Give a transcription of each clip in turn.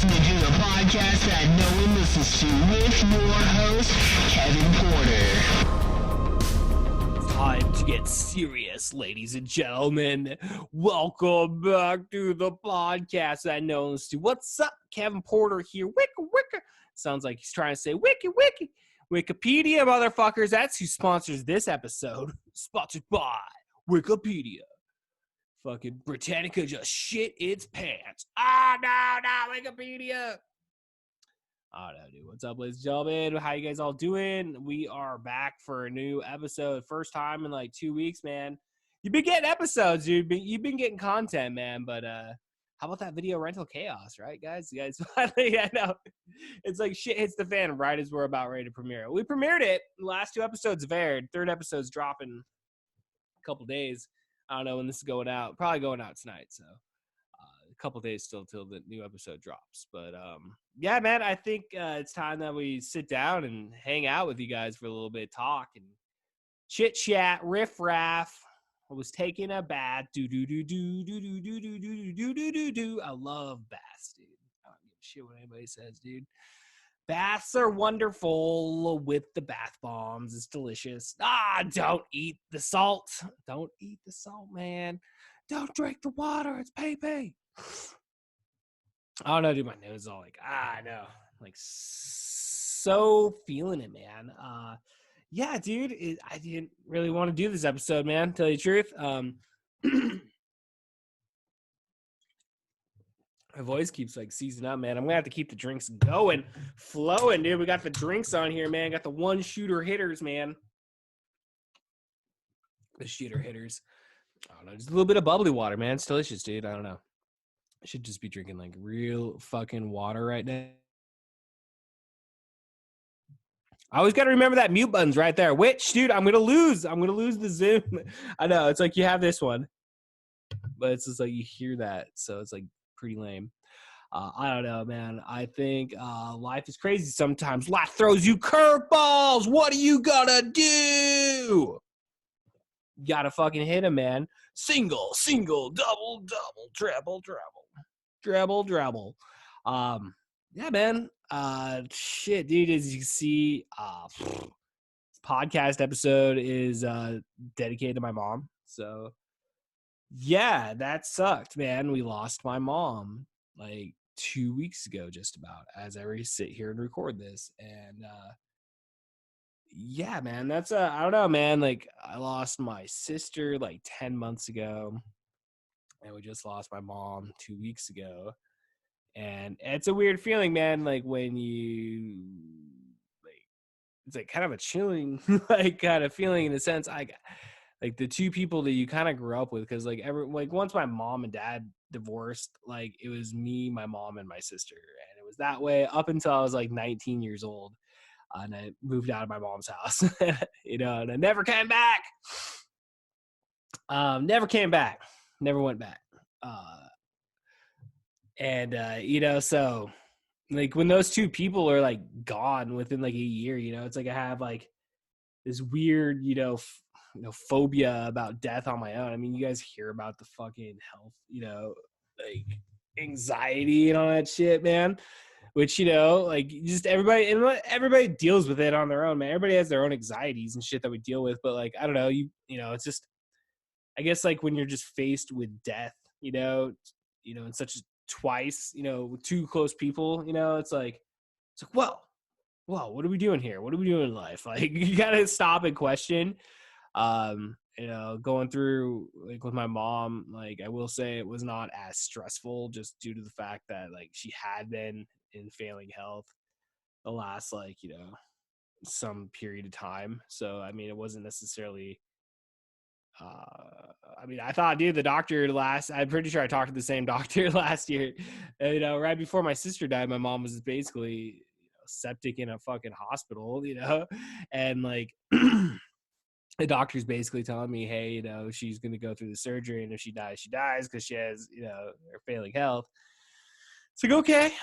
listening to the podcast that no one listens to with your host, Kevin Porter. Time to get serious, ladies and gentlemen. Welcome back to the podcast that no one listens to. What's up? Kevin Porter here. Wicca. Sounds like he's trying to say wiki. Wikipedia, motherfuckers. That's who sponsors this episode. Sponsored by Wikipedia. Fucking Britannica just shit its pants. No, Wikipedia. Oh, no, dude. What's up, ladies and gentlemen? How you guys all doing? We are back for a new episode. First time in like 2 weeks, man. You've been getting episodes, dude. You've been getting content, man. But how about that video rental chaos, right, guys? You guys finally, I know. It's like shit hits the fan right as we're about ready to premiere it. We premiered it. The last 2 episodes have aired. 3rd episode's dropping a couple days. I don't know when this is going out. Probably going out tonight, so a couple days still till the new episode drops. But yeah, man, I think it's time that we sit down and hang out with you guys for a little bit, talk and chit chat, riff raff. I was taking a bath. I love baths, dude. I don't give a shit what anybody says, dude. Baths are wonderful with the bath bombs. It's delicious. Don't eat the salt. Don't eat the salt, man. Don't drink the water. It's pee-pee. I don't know, dude. My nose is all like, I know. Like, so feeling it, man. Yeah, dude. I didn't really want to do this episode, man. Tell you the truth. My voice keeps like seizing up, man. I'm gonna have to keep the drinks going, flowing, dude. We got the drinks on here, man. Got the 1-shooter hitters, man. The shooter hitters. I don't know, just a little bit of bubbly water, man. It's delicious, dude. I don't know. I should just be drinking like real fucking water right now. I always got to remember that mute button's right there. Which, dude, I'm gonna lose the Zoom. I know, it's like you have this one, but it's just like you hear that, so it's like pretty lame. I don't know, man. I think life is crazy sometimes. Life throws you curveballs. What are you gonna do? You gotta fucking hit him, man. Single, double, treble. Yeah, man. Shit, dude. As you can see, this podcast episode is dedicated to my mom. So yeah, that sucked, man. We lost my mom like 2 weeks ago, just about, as I sit here and record this. And yeah, man, that's I don't know, man. Like, I lost my sister like 10 months ago, and we just lost my mom 2 weeks ago. And it's a weird feeling, man. Like, when you like, it's like kind of a chilling like kind of feeling in a sense. Like the 2 people that you kind of grew up with, because like once my mom and dad divorced, like it was me, my mom, and my sister, and it was that way up until I was like 19 years old, and I moved out of my mom's house, you know, and I never came back. Never went back. You know, so like when those 2 people are like gone within like a year, you know, it's like I have like this weird, you know, phobia about death on my own. I mean, you guys hear about the fucking health, you know, like anxiety and all that shit, man. Which, you know, like just everybody deals with it on their own, man. Everybody has their own anxieties and shit that we deal with. But like, I don't know, you know, it's just, I guess like when you're just faced with death, you know, in such twice, you know, with 2 close people, you know, it's like, well, what are we doing here? What are we doing in life? Like, you gotta stop and question. You know, going through like with my mom, like I will say it was not as stressful, just due to the fact that like she had been in failing health the last, like, you know, some period of time. So I mean, it wasn't necessarily I mean, I thought, dude, the doctor I'm pretty sure I talked to the same doctor last year. You know, right before my sister died, my mom was basically, you know, septic in a fucking hospital, you know, and like the doctor's basically telling me, hey, you know, she's going to go through the surgery, and if she dies because she has, you know, her failing health. It's like,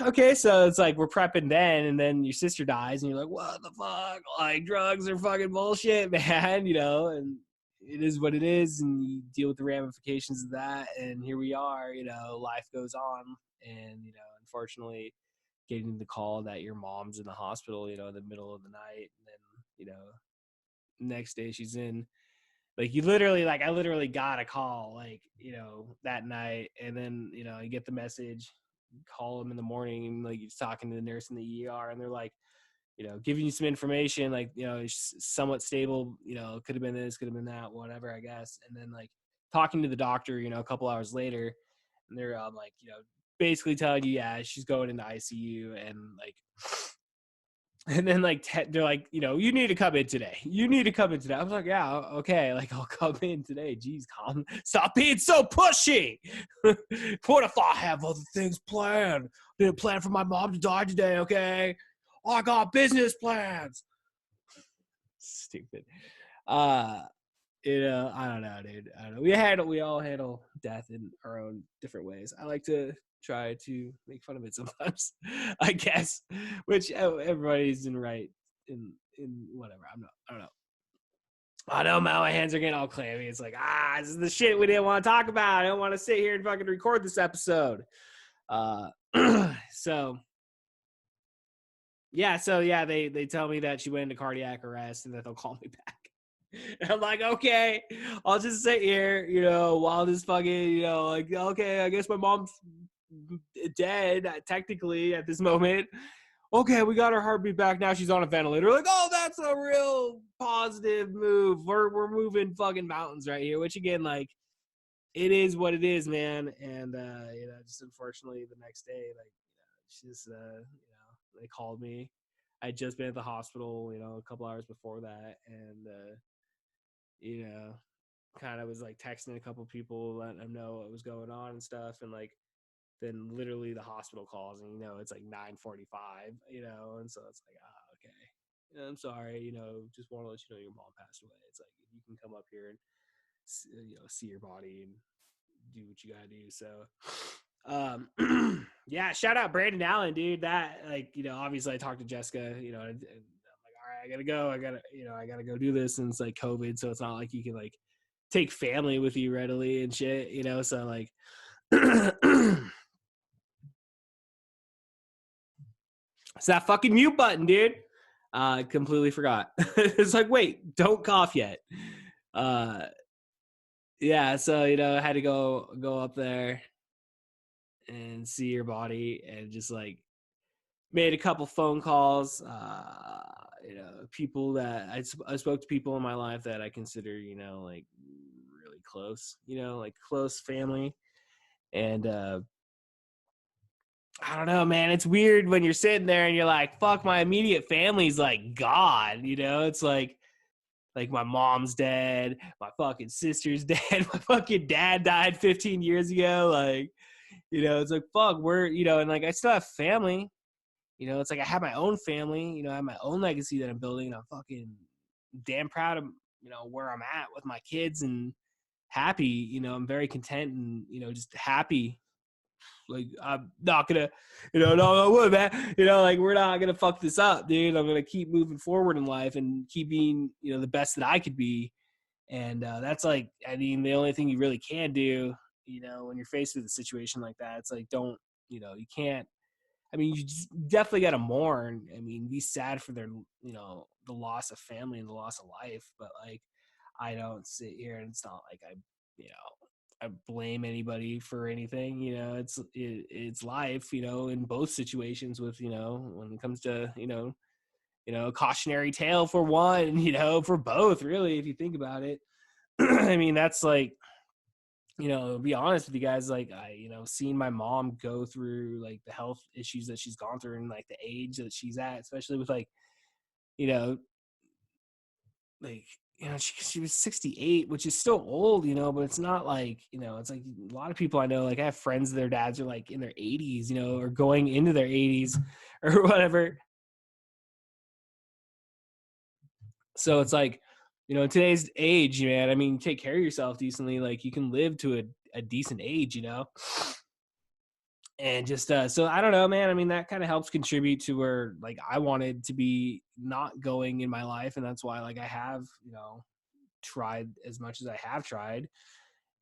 okay. So it's like we're prepping then, and then your sister dies, and you're like, what the fuck? Like, drugs are fucking bullshit, man, you know, and it is what it is, and you deal with the ramifications of that, and here we are, you know, life goes on, and, you know, unfortunately, getting the call that your mom's in the hospital, in the middle of the night. And then, next day she's in. Like I literally got a call that night, and then, you get the message, call them in the morning, and like you're talking to the nurse in the ER, and they're like, giving you some information, like, it's somewhat stable, could have been this, could have been that, whatever, I guess. And then like talking to the doctor, a couple hours later, and they're like, basically telling you, yeah, she's going into ICU, and like, and then like they're like, you need to come in today. You need to come in today. I was like, yeah, okay, like I'll come in today. Jeez, calm, stop being so pushy. What if I have other things planned? Didn't plan for my mom to die today, okay? I got business plans. Stupid. I don't know, dude. I don't know. We all handle death in our own different ways. I like to try to make fun of it sometimes, I guess, which everybody's in whatever. I don't know. I know, my hands are getting all clammy. It's like, this is the shit we didn't want to talk about. I don't want to sit here and fucking record this episode. So they tell me that she went into cardiac arrest and that they'll call me back. And I'm like, okay, I'll just sit here, while this fucking, like, okay, I guess my mom's dead technically at this moment. Okay, we got her heartbeat back. Now she's on a ventilator. Like, oh, that's a real positive move. We're moving fucking mountains right here. Which again, like, it is what it is, man. And just unfortunately, the next day, like, she's they called me. I'd just been at the hospital, a couple hours before that, and kind of was like texting a couple people, letting them know what was going on and stuff, and like then literally the hospital calls, and it's like 9:45, and so it's like, okay, I'm sorry, just want to let you know your mom passed away. It's like, you can come up here and see your body and do what you gotta do. So yeah, shout out Brandon Allen, dude. That, like, obviously I talked to Jessica, and I'm like, all right, I gotta go. I gotta go do this. And it's like COVID, so it's not like you can like take family with you readily and shit, so like it's that fucking mute button, dude. I completely forgot. It's like, wait, don't cough yet. Yeah, so I had to go up there and see your body, and just like made a couple phone calls. People that I spoke to people in my life that I consider, like really close, like close family. And I don't know, man. It's weird when you're sitting there and you're like, fuck, my immediate family's like God, it's like my mom's dead, my fucking sister's dead, my fucking dad died 15 years ago. Like, it's like, fuck, we're, and like I still have family. It's like I have my own family, I have my own legacy that I'm building, and I'm fucking damn proud of, where I'm at with my kids, and happy, I'm very content, and, just happy. Like, I'm not gonna, no, would, man. Like, we're not gonna fuck this up, dude. I'm gonna keep moving forward in life and keep being, the best that I could be. And that's like, I mean, the only thing you really can do, when you're faced with a situation like that, it's like, don't, you can't. I mean, you definitely got to mourn. I mean, be sad for their, the loss of family and the loss of life. But like, I don't sit here, and it's not like I blame anybody for anything. It's life. In both situations. With when it comes to cautionary tale for one. For both, really, if you think about it. I mean, that's like, be honest with you guys, like, I, seeing my mom go through like the health issues that she's gone through, and like the age that she's at, especially with like, like, she was 68, which is still old, but it's not like, it's like a lot of people I know, like I have friends, their dads are like in their 80s, or going into their 80s or whatever. So it's like, today's age, man, I mean, take care of yourself decently. Like, you can live to a decent age, and just so I don't know, man. I mean, that kind of helps contribute to where like I wanted to be not going in my life, and that's why like I have tried as much as I have tried,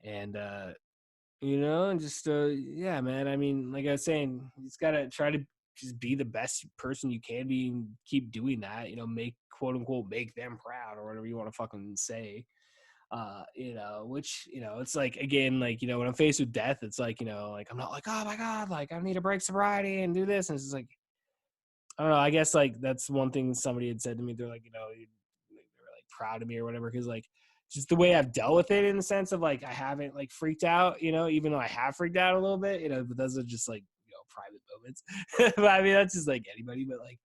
and and just yeah, man. I mean, like I was saying, you just gotta try to just be the best person you can be and keep doing that, you know, make quote unquote make them proud or whatever you want to fucking say. You know, which, you know, it's like, again, like, you know, when I'm faced with death, it's like, you know, like I'm not like, oh my God, like I need to break sobriety and do this. And it's just like, I don't know. I guess like that's one thing somebody had said to me. They're like, you know, they were like proud of me or whatever, because like just the way I've dealt with it, in the sense of like I haven't like freaked out, you know, even though I have freaked out a little bit, you know, but those are just like, you know, private moments. But I mean, that's just like anybody, but like,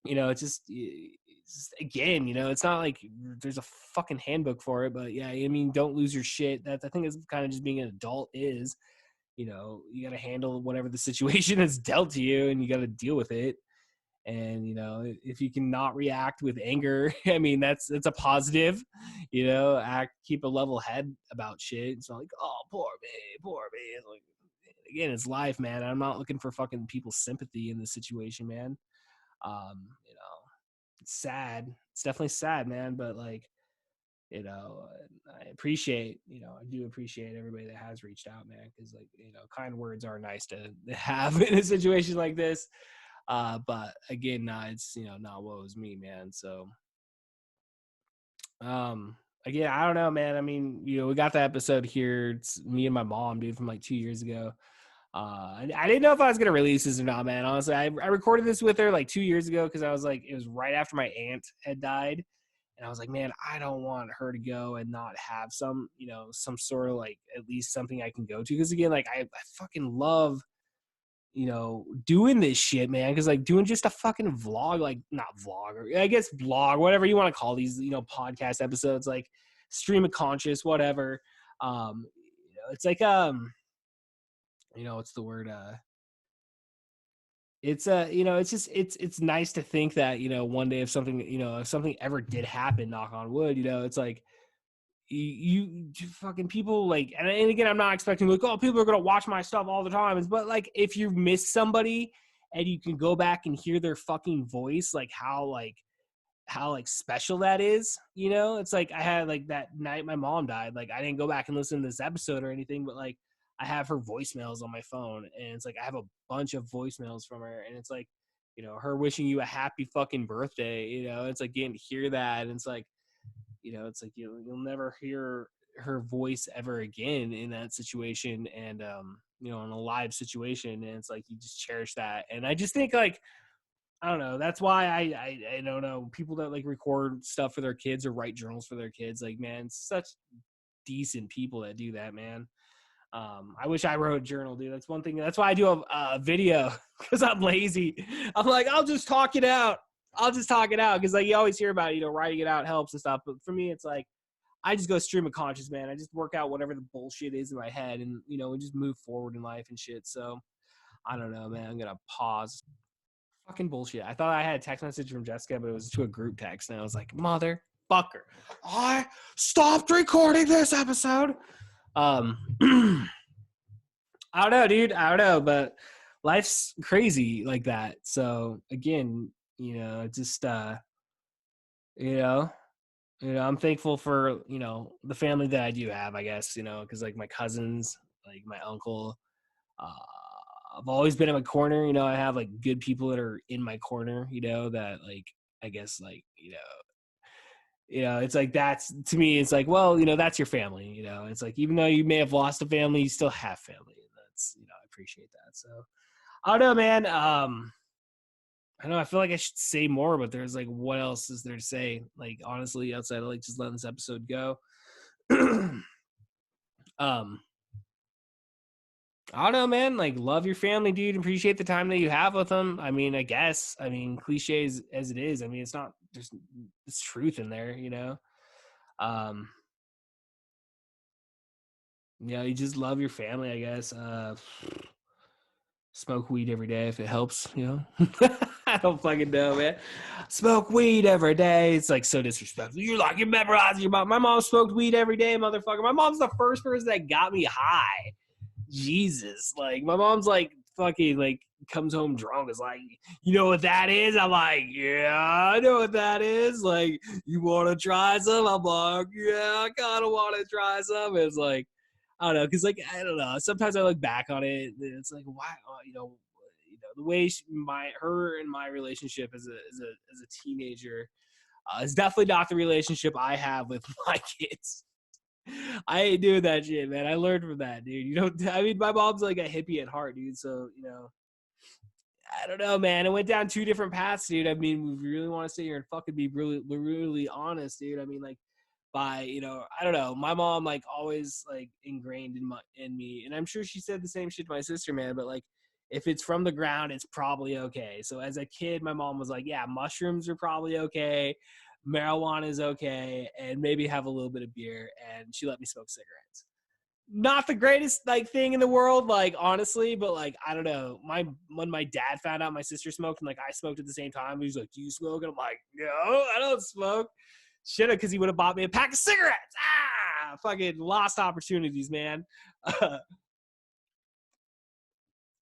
you know, it's just again, you know, it's not like there's a fucking handbook for it, but yeah, I mean, don't lose your shit. That I think is kind of just being an adult is, you know, you got to handle whatever the situation is dealt to you, and you got to deal with it. And, you know, if you can not react with anger, I mean, that's a positive, you know, keep a level head about shit. It's not like, oh, poor me. It's like, again, it's life, man. I'm not looking for fucking people's sympathy in this situation, man. You know, it's sad. It's definitely sad, man. But like, you know, I appreciate, you know, I do appreciate everybody that has reached out, man. Cause like, you know, kind words are nice to have in a situation like this. But again, it's, you know, not woe is me, man. So, again, I don't know, man. I mean, you know, we got the episode here. It's me and my mom, dude, from like 2 years ago. I didn't know if I was gonna release this or not, man. Honestly, I recorded this with her like 2 years ago because I was like, it was right after my aunt had died, and I was like, man, I don't want her to go and not have some, you know, some sort of like at least something I can go to. Because again, like I fucking love, you know, doing this shit, man. Because like doing just a fucking vlog, like not vlog, or I guess vlog, whatever you want to call these, you know, podcast episodes, like stream of conscious, whatever. You know, it's like you know, what's the word? It's you know, it's just it's nice to think that, you know, one day if something, you know, if something ever did happen, knock on wood, you know, it's like you fucking people like, and again, I'm not expecting like, oh, people are gonna watch my stuff all the time, but like if you miss somebody and you can go back and hear their fucking voice, like how like special that is, you know. It's like I had like that night my mom died, like I didn't go back and listen to this episode or anything, but like I have her voicemails on my phone, and it's like I have a bunch of voicemails from her, and it's like, you know, her wishing you a happy fucking birthday, you know. It's like getting to hear that, and it's like, you know, it's like you'll never hear her voice ever again in that situation, and you know, in a live situation, and it's like you just cherish that. And I just think like, I don't know. That's why I don't know, people that like record stuff for their kids or write journals for their kids. Like, man, such decent people that do that, man. I wish I wrote a journal, dude. That's one thing. That's why I do a video, because I'm lazy. I'm like, I'll just talk it out. Because like you always hear about it, you know, writing it out helps and stuff. But for me, it's like I just go stream of conscious, man. I just work out whatever the bullshit is in my head, and you know, and just move forward in life and shit. So I don't know, man. I'm gonna pause. Fucking bullshit. I thought I had a text message from Jessica, but it was to a group text, and I was like, motherfucker, I stopped recording this episode. I don't know, dude. I don't know, but life's crazy like that. So again, you know, just you know, I'm thankful for, you know, the family that I do have, I guess, you know, because like my cousins, like my uncle, uh, I've always been in my corner. You know, I have like good people that are in my corner, you know, that like, I guess like, you know, it's like, that's to me, it's like, well, you know, that's your family, you know. It's like, even though you may have lost a family, you still have family. And that's, you know, I appreciate that. So I don't know, man. I know I feel like I should say more, but there's like, what else is there to say? Like, honestly, outside of like just letting this episode go. I don't know, man. Like, love your family, dude. Appreciate the time that you have with them. I mean, I guess. I mean, cliches as it is. I mean, it's not. There's truth in there, you know. Um, yeah, you just love your family, I guess. Smoke weed every day if it helps, you know. I don't fucking know, man. Smoke weed every day. It's like so disrespectful. You're like, you memorizing your mom. My mom smoked weed every day, motherfucker. My mom's the first person that got me high. Jesus. Like, my mom's like fucking like comes home drunk. Is like, you know what that is? I'm like, yeah, I know what that is. Like, you want to try some? I'm like, yeah, I kind of want to try some. It's like, I don't know, because like I don't know. Sometimes I look back on it, and it's like, why, you know, the way her and my relationship as a teenager is definitely not the relationship I have with my kids. I ain't doing that shit, man. I learned from that, dude. You know, I mean, my mom's like a hippie at heart, dude. So, you know, I don't know, man. It went down two different paths, dude. I mean, we really want to sit here and fucking be really honest, dude. I mean, like, by, you know, I don't know. My mom, like, always, like, ingrained in me. And I'm sure she said the same shit to my sister, man. But, like, if it's from the ground, it's probably okay. So as a kid, my mom was like, yeah, mushrooms are probably okay. Marijuana is okay. And maybe have a little bit of beer. And she let me smoke cigarettes. Not the greatest like thing in the world, like honestly, but like I don't know. When my dad found out my sister smoked and like I smoked at the same time, he was like, "Do you smoke?" And I'm like, "No, I don't smoke." Shoulda, because he would have bought me a pack of cigarettes. Fucking lost opportunities, man.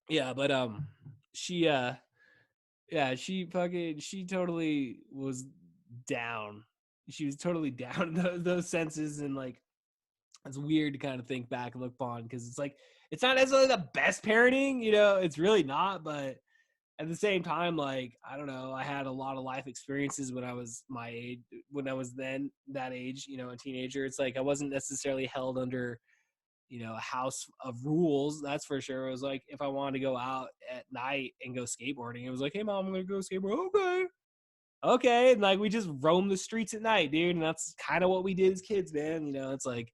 Yeah, but she she totally was down. She was totally down in those senses, and like it's weird to kind of think back and look on because it's like it's not necessarily the best parenting, you know, it's really not, but at the same time, like I don't know, I had a lot of life experiences when I was my age, when I was then that age, you know, a teenager. It's like I wasn't necessarily held under, you know, a house of rules, that's for sure. It was like if I wanted to go out at night and go skateboarding, it was like, hey mom, I'm gonna go skateboard. Okay, and like we just roam the streets at night, dude, and that's kind of what we did as kids, man. You know, it's like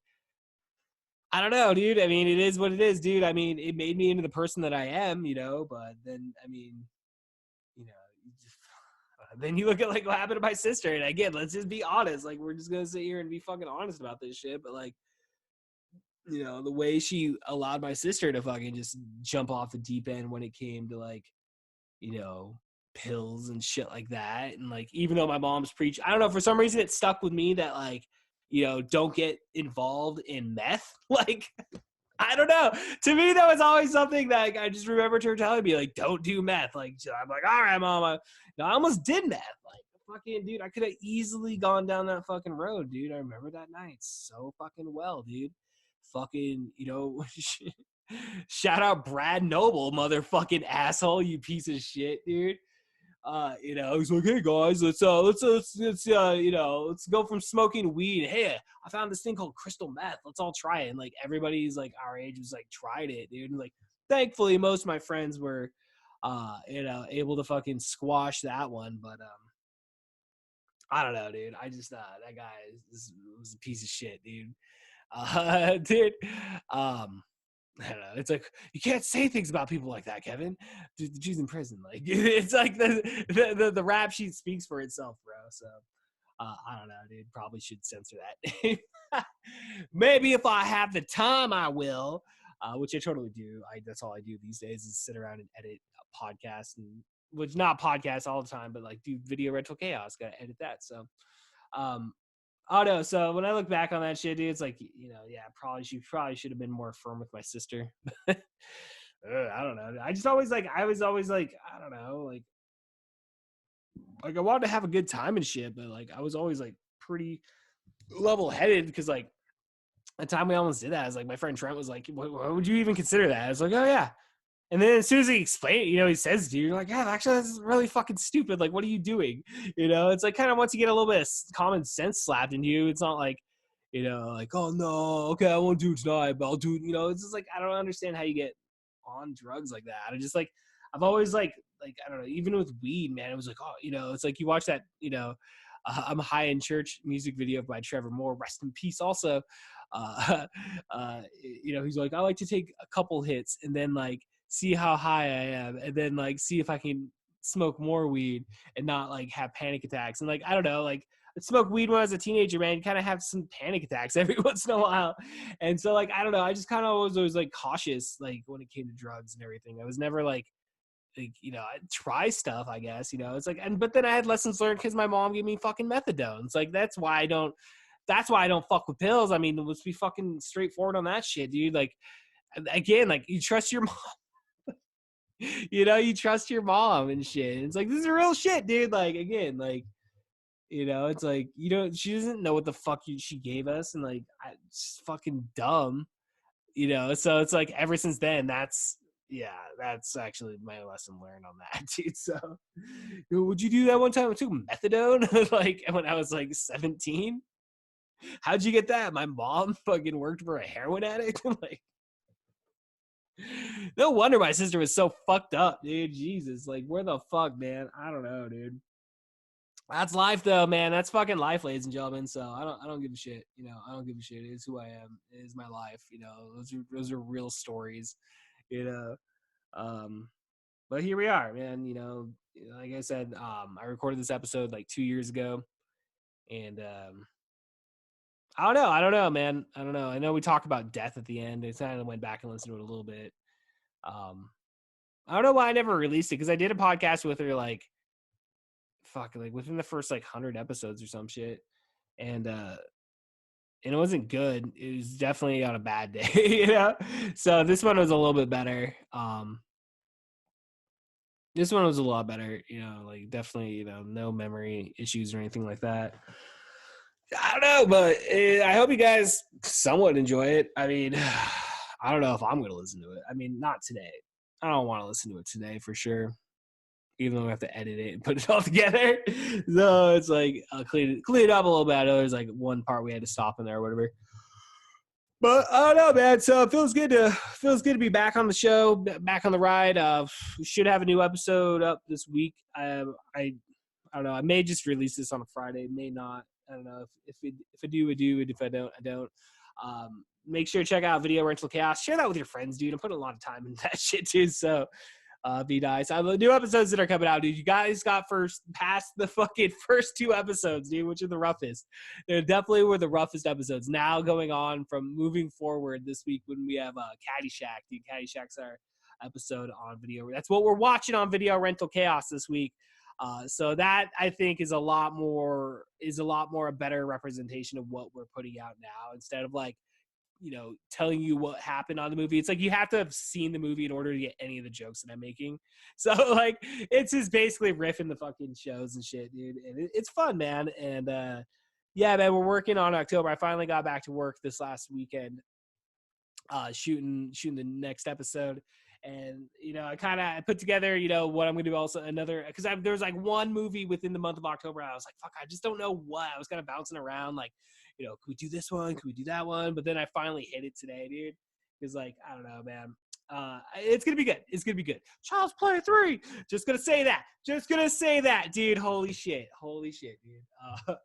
I don't know, dude. I mean, it is what it is, dude. I mean, it made me into the person that I am, you know, but then, I mean, you know, then you look at like what happened to my sister. And again, let's just be honest. Like, we're just going to sit here and be fucking honest about this shit. But like, you know, the way she allowed my sister to fucking just jump off the deep end when it came to like, you know, pills and shit like that. And like, even though my mom's preach, I don't know, for some reason it stuck with me that like, you know, don't get involved in meth. Like, I don't know. To me, that was always something that like, I just remember her telling me, like, don't do meth. Like, I'm like, all right, mama. No, I almost did meth. Like, fucking, dude, I could have easily gone down that fucking road, dude. I remember that night so fucking well, dude. Fucking, you know, shout out Brad Noble, motherfucking asshole, you piece of shit, dude. You know, he's like, hey guys, let's you know, let's go from smoking weed. Hey, I found this thing called crystal meth. Let's all try it. And like everybody's like our age was like tried it, dude. And like thankfully most of my friends were you know, able to fucking squash that one. But I don't know, dude. I just that guy was a piece of shit, dude. Dude. I don't know. It's like you can't say things about people like that, Kevin. Dude, the Jew's in prison. Like it's like the rap sheet speaks for itself, bro. So I don't know, dude. Probably should censor that. Maybe if I have the time, I will. Which I totally do. That's all I do these days is sit around and edit a podcast, and which not podcasts all the time, but like do video rental chaos. Got to edit that. So oh no, so when I look back on that shit, dude, it's like, you know, yeah, she probably should have been more firm with my sister. I don't know. I was always like, I don't know, like I wanted to have a good time and shit, but like I was always like pretty level headed because like the time we almost did that, I was like, my friend Trent was like, what would you even consider that? I was like, oh yeah. And then as soon as he explained it, you know, he says to you, you're like, yeah, actually, that's really fucking stupid. Like, what are you doing? You know, it's like kind of once you get a little bit of common sense slapped into you, it's not like, you know, like, oh, no, okay, I won't do it tonight, but I'll do it. You know, it's just like, I don't understand how you get on drugs like that. I just like, I've always like, I don't know, even with weed, man, it was like, oh, you know, it's like you watch that, you know, I'm High in Church music video by Trevor Moore, rest in peace also. You know, he's like, I like to take a couple hits and then like, see how high I am and then like see if I can smoke more weed and not like have panic attacks. And like I don't know, like I smoked weed when I was a teenager, man. You kind of have some panic attacks every once in a while. And so like I don't know, I just kind of was always like cautious like when it came to drugs and everything. I was never like you know, I try stuff, I guess, you know. It's like but then I had lessons learned because my mom gave me fucking methadone. It's like that's why I don't fuck with pills. I mean, let's be fucking straightforward on that shit, dude. Like again, like you trust your mom. You know, you trust your mom and shit. It's like, this is real shit, dude. Like, again, like, you know, it's like, you know, she doesn't know what the fuck she gave us. And like, it's fucking dumb, you know? So it's like, ever since then, that's yeah, that's actually my lesson learned on that, dude. So, would you do that one time? I took methadone, like when I was like 17. How'd you get that? My mom fucking worked for a heroin addict. Like, no wonder my sister was so fucked up, dude. Jesus, like, where the fuck, man? I don't know, dude. That's life, though, man. That's fucking life, ladies and gentlemen. So I don't give a shit. You know, I don't give a shit. It is who I am. It is my life. You know, those are real stories. You know, but here we are, man. You know, like I said, I recorded this episode like 2 years ago, and I don't know, man. I don't know. I know we talked about death at the end. It's kind of went back and listened to it a little bit. I don't know why I never released it because I did a podcast with her like within the first like 100 episodes or some shit, and it wasn't good. It was definitely on a bad day, you know. So this one was a little bit better. This one was a lot better, you know, like definitely, you know, no memory issues or anything like that. I don't know, but I hope you guys somewhat enjoy it. I mean, I don't know if I'm going to listen to it. I mean, not today. I don't want to listen to it today for sure, even though we have to edit it and put it all together. So it's like I'll clean it up a little bit. I know there's like one part we had to stop in there or whatever. But I don't know, man. So it feels good to be back on the show, back on the ride. We should have a new episode up this week. I don't know. I may just release this on a Friday, may not. I don't know. If I do, I do. And if I don't, I don't. Make sure to check out Video Rental Chaos. Share that with your friends, dude. I'm putting a lot of time into that shit, too. So be nice. I have new episodes that are coming out, dude. You guys got past the fucking first 2 episodes, dude, which are the roughest. They definitely were the roughest episodes. Now going on from moving forward this week when we have Caddyshack, dude. Caddyshack's our episode on video. That's what we're watching on Video Rental Chaos this week. So that I think is a lot more a better representation of what we're putting out now instead of like, you know, telling you what happened on the movie. It's like you have to have seen the movie in order to get any of the jokes that I'm making. So like it's just basically riffing the fucking shows and shit, dude. And it's fun, man. And yeah, man, we're working on October. I finally got back to work this last weekend, shooting the next episode. And, you know, I put together, you know, what I'm going to do also another, because there's like one movie within the month of October. I was like, fuck, I just don't know what. I was kind of bouncing around like, you know, could we do this one? Could we do that one? But then I finally hit it today, dude. Because like, I don't know, man. It's going to be good. It's going to be good. Child's Play 3. Just going to say that, dude. Holy shit, dude. All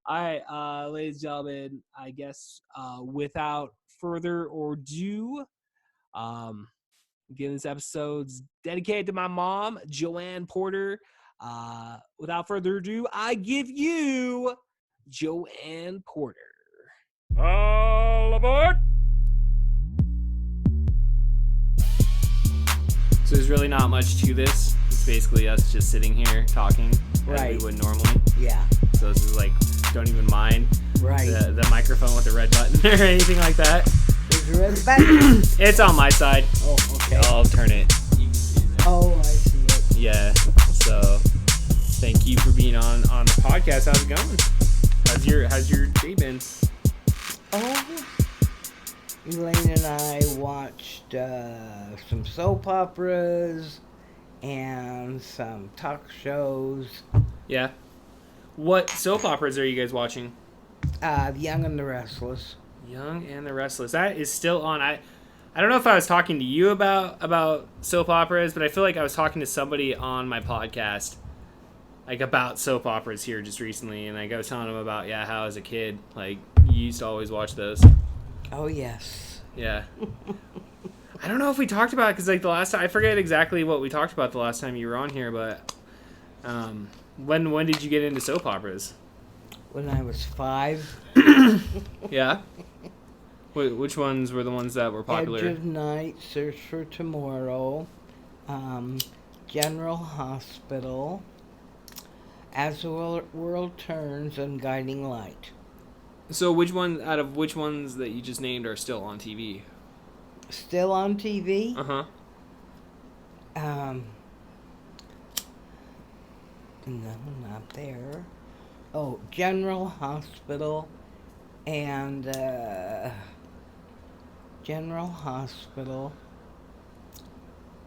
right, ladies and gentlemen, I guess without further ado, again, this episode's dedicated to my mom, Joanne Porter. Without further ado, I give you Joanne Porter. All aboard! So there's really not much to this. It's basically us just sitting here talking Right. as we would normally. Yeah. So this is like, don't even mind Right. the microphone with the red button or anything like that. Is the red button? It's on my side. Oh, okay. I'll turn it. Oh, I see it. Yeah. So thank you for being on the podcast. How's it going? How's your day been? Oh, Elaine and I watched some soap operas and some talk shows. Yeah. What soap operas are you guys watching? The Young and the Restless. Young and the Restless. That is still on. I don't know if I was talking to you about soap operas, but I feel like I was talking to somebody on my podcast like about soap operas here just recently, and like I was telling them about how as a kid like you used to always watch those. Oh, yes. Yeah. I don't know if we talked about it because like the last time I forget exactly what we talked about the last time you were on here, but when did you get into soap operas? When I was 5. Yeah. Which ones were the ones that were popular? Edge of Night, Search for Tomorrow, General Hospital, As the World Turns, and Guiding Light. So which ones that you just named are still on TV? Still on TV? Uh-huh. No, not there. Oh, General Hospital and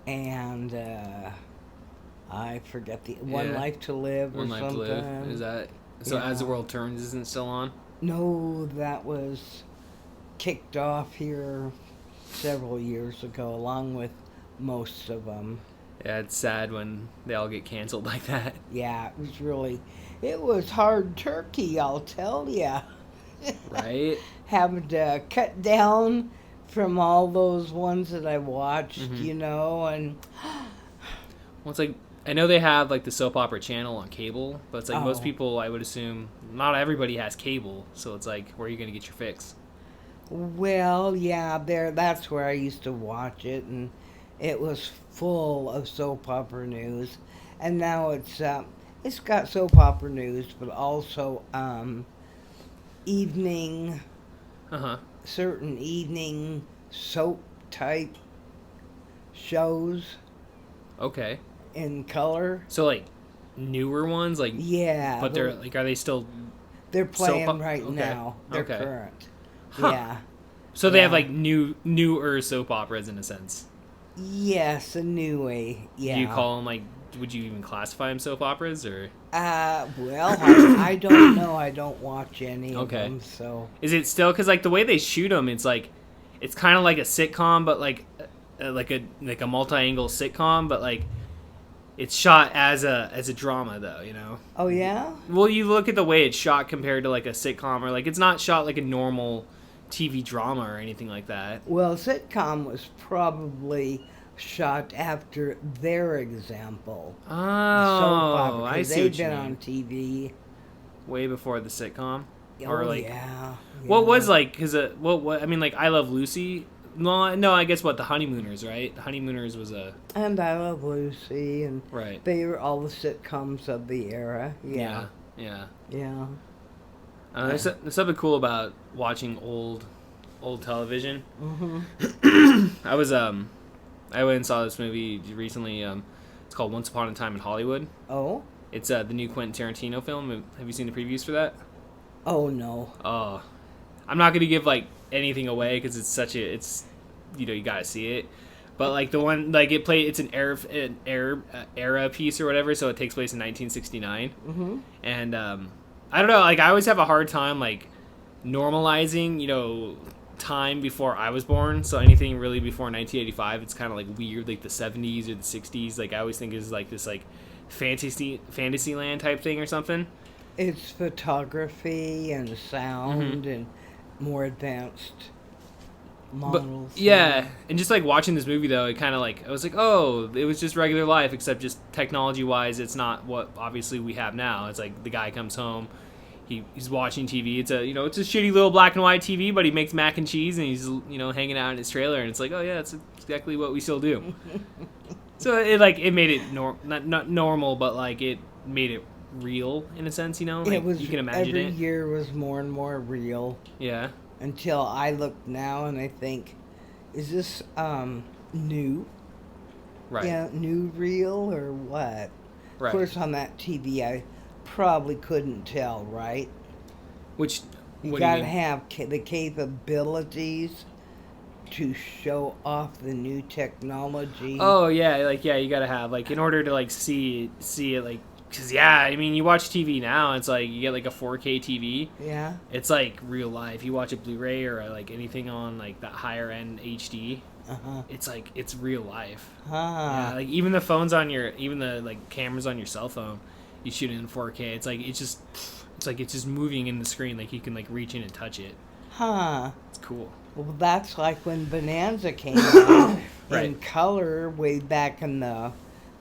and I forget the One Yeah. Life to Live or One Life to something. Live. Is that so? Yeah. As the World Turns isn't still on. No, that was kicked off here several years ago, along with most of them. Yeah, it's sad when they all get canceled like that. Yeah, it was hard turkey, I'll tell ya. Right? Having to cut down from all those ones that I watched, Mhm. and Well, it's like I know they have like the soap opera channel on cable, but it's like most Oh. people, I would assume, not everybody has cable, so it's like where are you gonna get your fix? well, yeah, that's where I used to watch it, and it was full of soap opera news. And now it's got soap opera news, but also evening Uh huh. certain evening soap type shows Okay. in color. So like newer ones, like Yeah, but they're like, are they still? they're playing soap op- right okay, now. They're okay. current. Huh. Yeah. So they have Yeah. like newer soap operas in a sense. Yes, a new way. Yeah. Do you call them like? Would you even classify them soap operas or? Well, I don't know. I don't watch any of Okay. them, so. Is it still because like the way they shoot them, it's like, it's kind of like a sitcom, but like a multi-angle sitcom, but like it's shot as a drama though, you know. Oh yeah. Well, you look at the way it's shot compared to like a sitcom, or like it's not shot like a normal TV drama or anything like that. Well, sitcom was probably shot after their example. Oh, Soap opera, I 'cause see they've what you been mean. on TV. Way before the sitcom, Oh or like yeah. what yeah. was like because what I mean like I Love Lucy. No, I guess what the Honeymooners, right? The Honeymooners was a And I Love Lucy, and right. they were all the sitcoms of the era. Yeah. Yeah. Yeah. There's something cool about watching old television. Mm-hmm. I went and saw this movie recently. It's called Once Upon a Time in Hollywood. Oh. It's the new Quentin Tarantino film. Have you seen the previews for that? Oh no. Oh, I'm not gonna give like anything away because it's you gotta see it. But like the one like it's an era piece or whatever, so it takes place in 1969. Mm-hmm. And I don't know, like I always have a hard time like normalizing, time before I was born. So anything really before 1985, it's kind of like weird, like the 70s or the 60s. Like I always think is like this like fantasyland type thing or something. It's photography and sound and more advanced models. But yeah, and just like watching this movie though, it kind of like I was like, oh, it was just regular life, except just technology wise, it's not what obviously we have now. It's like the guy comes home, he's watching TV. It's a it's a shitty little black and white TV, but he makes mac and cheese and he's hanging out in his trailer, and it's like, oh yeah, that's exactly what we still do. So it made it not normal, but like it made it real in a sense, like It was you can imagine every it. year was more and more real Yeah. until I look now and I think, is this new? Right. Yeah, new real or what? Right. Of course, on that TV, I probably couldn't tell, right? Which You what do you gotta mean? have the capabilities to show off the new technology. Oh yeah, you gotta have like in order to like see it like, cause yeah, I mean you watch TV now, it's like you get like a 4K TV, Yeah. it's like real life. You watch a Blu-ray or like anything on like that higher end HD, Uh-huh. it's like it's real life. Huh. Yeah, like even the phones on even the like cameras on your cell phone, you shoot it in 4K. It's like it's just moving in the screen, like you can like reach in and touch it. Huh. It's cool. Well, that's like when Bonanza came out in Right. color way back in the,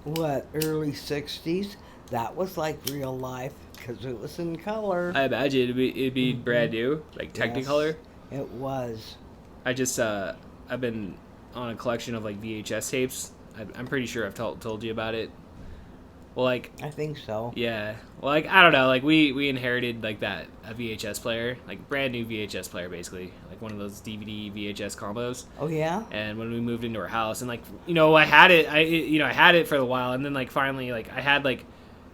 early 60s. That was like real life because it was in color. I imagine it'd be brand new, like Technicolor. Yes, it was. I just I've been on a collection of like VHS tapes. I'm pretty sure I've told you about it. Well, like I think so. yeah, well, like I don't know, like we inherited like a VHS player, like brand new VHS player, basically, like one of those DVD VHS combos. Oh, yeah? And when we moved into our house, and like I had it, I had it for a while, and then like finally like I had like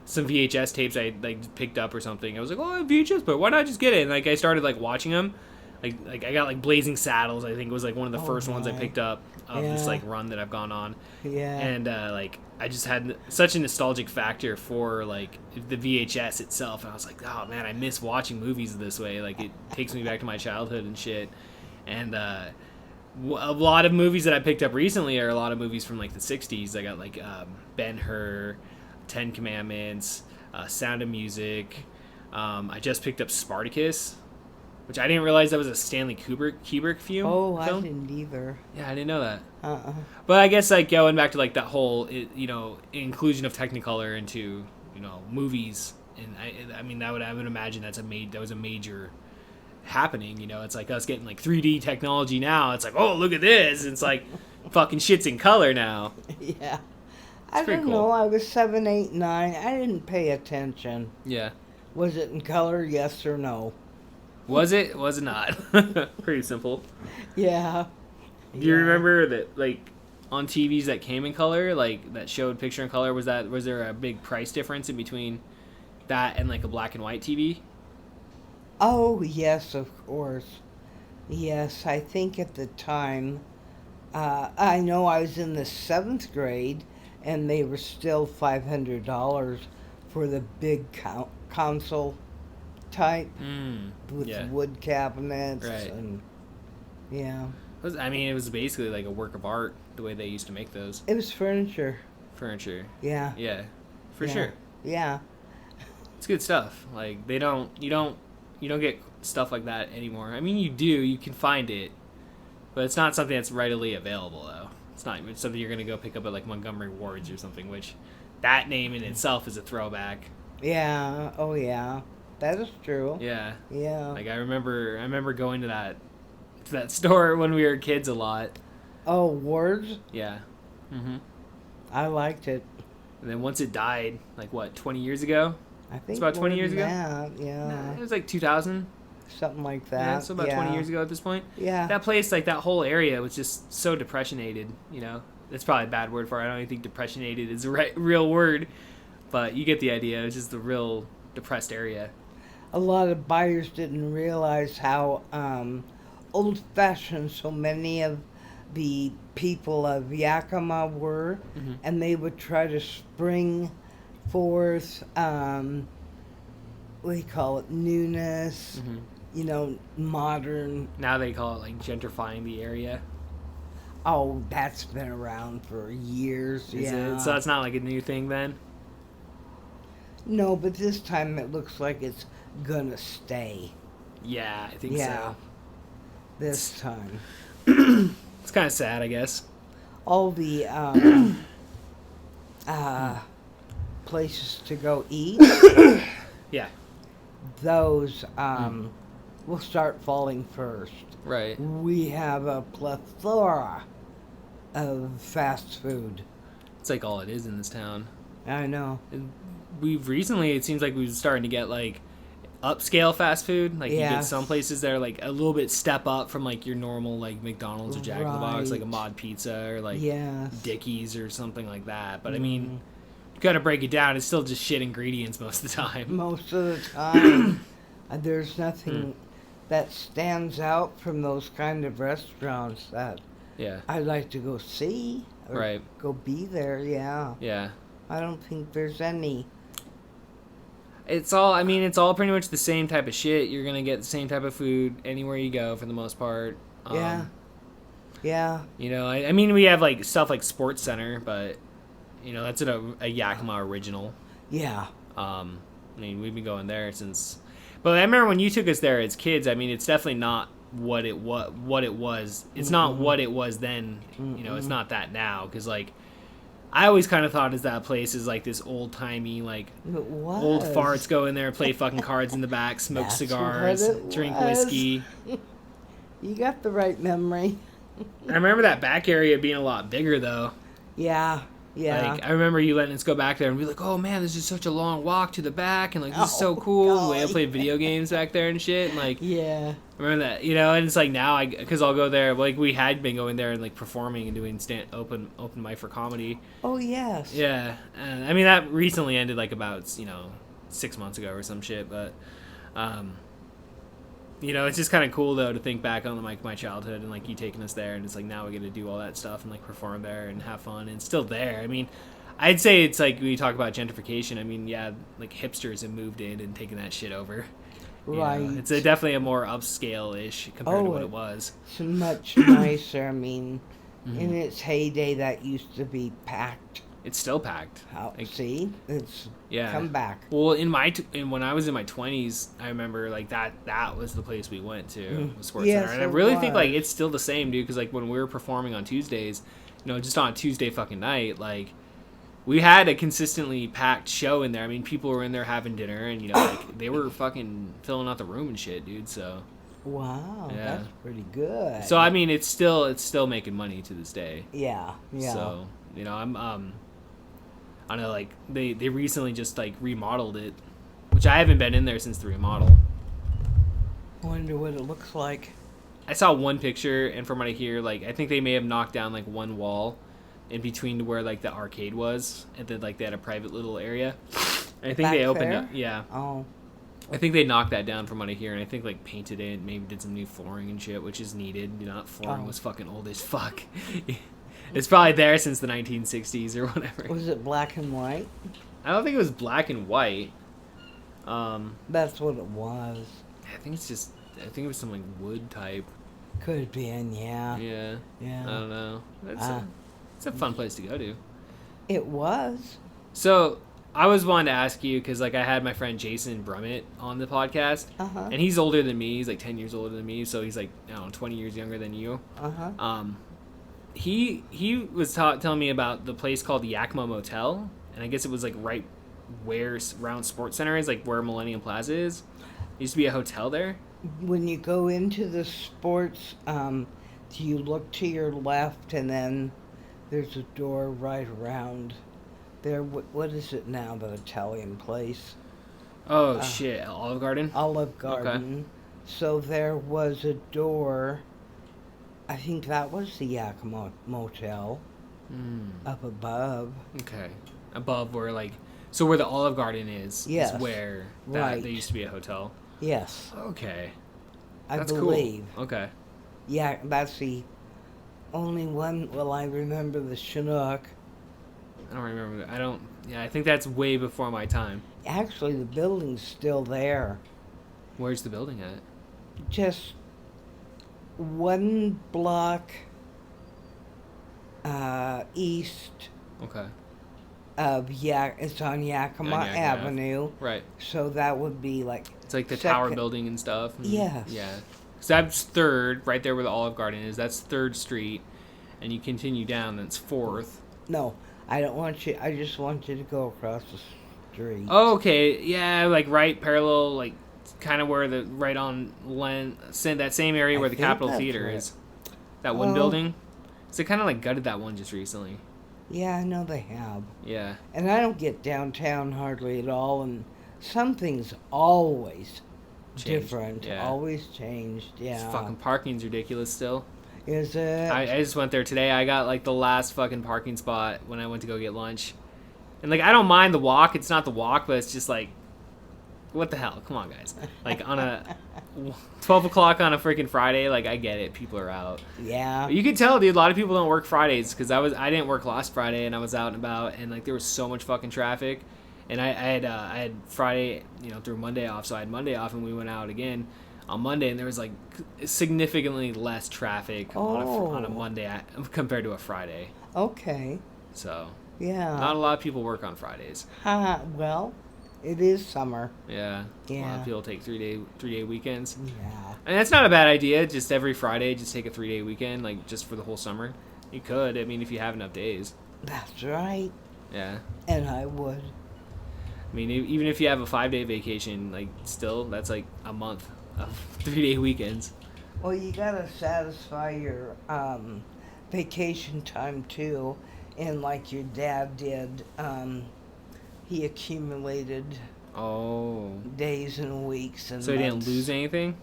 some VHS tapes I like picked up or something. I was like, oh, I have VHS, but why not just get it? And like I started like watching them. like I got like Blazing Saddles. I think was like one of the Oh, first ones I my. picked up of this Yeah. like run that I've gone on. Yeah. And like I just had such a nostalgic factor for like the VHS itself, and I was like, oh man, I miss watching movies this way. Like it takes me back to my childhood and shit. And a lot of movies that I picked up recently are a lot of movies from like the 60s. I got like Ben-Hur, Ten Commandments, Sound of Music. I just picked up Spartacus, which I didn't realize that was a Stanley Kubrick film. Oh, I didn't either. Yeah, I didn't know that. But I guess like going back to like that whole inclusion of Technicolor into movies, and I mean I would imagine that was a major happening. It's like us getting like 3D technology now. It's like, oh, look at this. It's like fucking shit's in color now. Yeah. I pretty don't cool. know. I was 7, 8, 9. I didn't pay attention. Yeah. Was it in color? Yes or no? Was it? Was it not? Pretty simple. Yeah. Do you remember that like on TVs that came in color, like that showed picture in color? Was there a big price difference in between that and like a black and white TV? Oh, yes, of course. Yes, I think at the time, I know I was in the 7th grade, and they were still $500 for the big console type with Yeah. wood cabinets Right. and yeah, It was basically like a work of art the way they used to make those it was furniture. furniture. Yeah, Yeah, for Yeah. sure. yeah. It's good stuff. Like you don't get stuff like that anymore. I mean, you can find it, but it's not something that's readily available though. It's not even something you're gonna go pick up at like Montgomery Ward's or something, which that name in itself is a throwback. Yeah, oh yeah, that is true. Yeah. Yeah. Like I remember going to that store when we were kids a lot. Oh, Wards, Yeah. I liked it. And then once it died, like what, 20 years ago? I think about 20 more years than ago? that, yeah, It was like 2000. something like that. Yeah, so about 20 years ago at this point. Yeah. That place, like that whole area was just so depressionated, That's probably a bad word for it. I don't even think depressionated is the real word. But you get the idea. It's just the real depressed area. A lot of buyers didn't realize how old-fashioned so many of the people of Yakima were, and they would try to spring forth, what do you call it, newness, modern. Now they call it like gentrifying the area. Oh, that's been around for years. Is Yeah. it? So it's not like a new thing then? No, but this time it looks like it's gonna stay. Yeah, I think Yeah. so. This time. It's kind of sad, I guess. All the places to go eat, Yeah. those will start falling first. Right. We have a plethora of fast food. It's like all it is in this town. I know. It seems like we've starting to get like upscale fast food. Like you get Yes. some places that are like a little bit step up from like your normal like McDonald's or Jack in the Box, like a Right. Mod Pizza or like Yes. Dickies or something like that. But I mean, you gotta break it down. It's still just shit ingredients most of the time. Most of the time, there's nothing that stands out from those kind of restaurants that Yeah. I'd like to go see or Right. go be there. Yeah. Yeah. I don't think there's any. It's all pretty much the same type of shit. You're gonna get the same type of food anywhere you go for the most part. Yeah. Yeah. I mean, we have like stuff like Sports Center, but that's a Yakima original. Yeah. I mean, we've been going there since. But I remember when you took us there as kids. I mean, it's definitely not what it was. It's not what it was then. It's not that now. Because like, I always kind of thought that place is like this old timey like It was. old farts go in there, play fucking cards in the back, smoke That's cigars, what it drink was. whiskey. You got the right memory. I remember that back area being a lot bigger though. Yeah. Yeah. Like I remember you letting us go back there and be like, "Oh man, this is such a long walk to the back, and like this is so Oh, cool." The way I golly. played video games back there and shit, and like yeah. I remember that, and it's like now because I'll go there. Like we had been going there and like performing and doing open mic for comedy. Oh yes. Yeah, and I mean that recently ended like about 6 months ago or some shit, but you know, it's just kind of cool though to think back on like my childhood and like you taking us there, and it's like now we get to do all that stuff and like perform there and have fun, and it's still there. I mean, I'd say it's like when you talk about gentrification. I mean, yeah, like hipsters have moved in and taken that shit over. You know, Right. it's definitely a more upscale-ish compared to what it was. It's much nicer. I mean, Mm-hmm. in its heyday, that used to be packed. It's still packed. Like, See, it's yeah. come back. Well, when I was in my 20s, I remember like that was the place we went to, the sports Yes, center, and I it really think like was. it's still the same, dude. Because like when we were performing on Tuesdays, you know, just on a Tuesday fucking night, like we had a consistently packed show in there. I mean, people were in there having dinner, and you know, like they were fucking filling out the room and shit, dude. So Wow, Yeah. that's pretty good. so I mean, it's still making money to this day. yeah. So you know, I don't know, like they recently just like remodeled it, which I haven't been in there since the remodel. Wonder what it looks like. I saw one picture, and from what I hear, like I think they may have knocked down like one wall in between to where like the arcade was, and then like they had a private little area. And I think Back they opened there? up. Yeah, Oh, I think they knocked that down from what I hear, and I think like painted it, maybe did some new flooring and shit, which is needed. You know, that flooring Oh. was fucking old as fuck. It's probably there since the 1960s or whatever. was it black and white? I don't think it was black and white. That's what it was. I think it was some like wood type. Could have been, yeah. Yeah. Yeah. I don't know. Ah. It's a fun place to go to. It was. So I was wanting to ask you because like I had my friend Jason Brummett on the podcast, Uh-huh. and he's older than me. He's like 10 years older than me, so he's like I don't know 20 years younger than you. Uh-huh. He was telling me about the place called the Yakima Motel, and I guess it was like right where Round Sports Center is, like where Millennium Plaza is. There used to be a hotel there. When you go into the sports, you look to your left, and then there's a door right around there. What is it now? The Italian place? Oh shit, Olive Garden. Olive Garden. So there was a door. I think that was the Yakima Motel up above. Okay, above where like so where the Olive Garden is Yes. where that Right. there used to be a hotel. Yes, Okay, I that's believe. cool. Okay. Yeah, that's the only one. Well, I remember the Chinook. I don't remember. Yeah, I think that's way before my time. Actually, the building's still there. Where's the building at? Just one block east Okay. of it's on Yakima On Yakima Ave. Avenue. Right. So that would be like It's like the tower second- building and stuff. And, Yes. Yeah. So that's Third, right there where the Olive Garden is. That's 3rd Street, and you continue down. That's 4th. No, I don't want you. I just want you to go across the street. Oh, okay. Yeah, like right parallel, like kind of where the right on that same area I where the think Capitol that's Theater right. is. That one Oh. building. So they kind of like gutted that one just recently. Yeah, I know they have. Yeah. And I don't get downtown hardly at all. And something's always Changed, different. yeah. Always changed. Yeah. This fucking parking's ridiculous still. Is it? I just went there today. I got like the last fucking parking spot when I went to go get lunch. And like I don't mind the walk. It's not the walk, but it's just like, what the hell? Come on, guys. Like on a 12 o'clock on a freaking Friday, like I get it. People are out. Yeah. You can tell, dude. A lot of people don't work Fridays because I didn't work last Friday and I was out and about and like there was so much fucking traffic. And I had Friday, you know, through Monday off, so I had Monday off and we went out again on Monday and there was like significantly less traffic on a Oh. Monday compared to a Friday. Okay. So Yeah. not a lot of people work on Fridays. Well, it is summer. Yeah. A lot Yeah. of people take 3-day weekends. Yeah. And that's not a bad idea. Just every Friday, just take a 3-day weekend, like just for the whole summer. You could. I mean, if you have enough days. That's right. Yeah. And I would. I mean, even if you have a 5-day vacation, like still, that's like a month of 3-day weekends. Well, you gotta satisfy your vacation time too, and like your dad did, he accumulated Oh. days and weeks and So he didn't months. lose anything?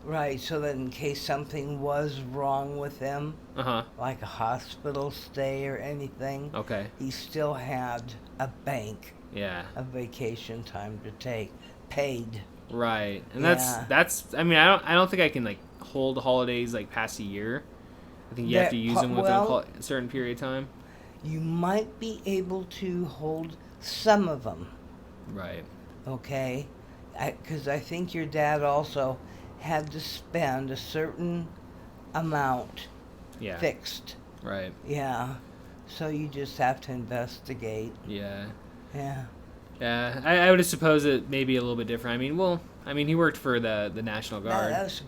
Right, so that in case something was wrong with him, Uh huh. like a hospital stay or anything, Okay. he still had a bank Yeah. of vacation time to take, paid. Right. And Yeah. that's. I mean, I don't think I can like hold holidays like past a year. I think you have to use them within a certain period of time. You might be able to hold some of them, Right. okay? Because I think your dad also had to spend a certain amount Yeah. fixed. Right. Yeah. So you just have to investigate. Yeah. Yeah. Yeah. I would suppose it may be a little bit different. I mean, he worked for the National Guard. That's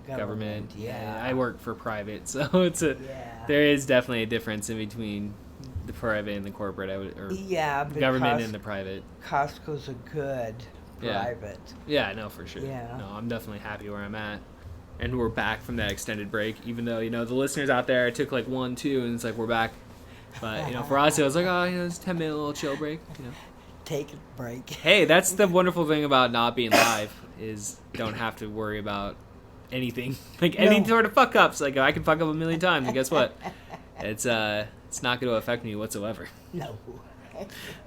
government. Yeah. I work for private, so Yeah. there is definitely a difference in between the private and the corporate. Or Yeah, the but government and the private. Costco's a good Yeah. private. Yeah, no, for sure. Yeah. No, I'm definitely happy where I'm at. And we're back from that extended break, even though, the listeners out there, it took like 1, 2, and it's like we're back. But, for us, it was like, oh, it's a 10-minute little chill break, Take a break. Hey, that's the wonderful thing about not being live, is don't have to worry about anything. Like, any No. sort of fuck-ups. Like, I can fuck up a million times, and guess what? It's not going to affect me whatsoever. No.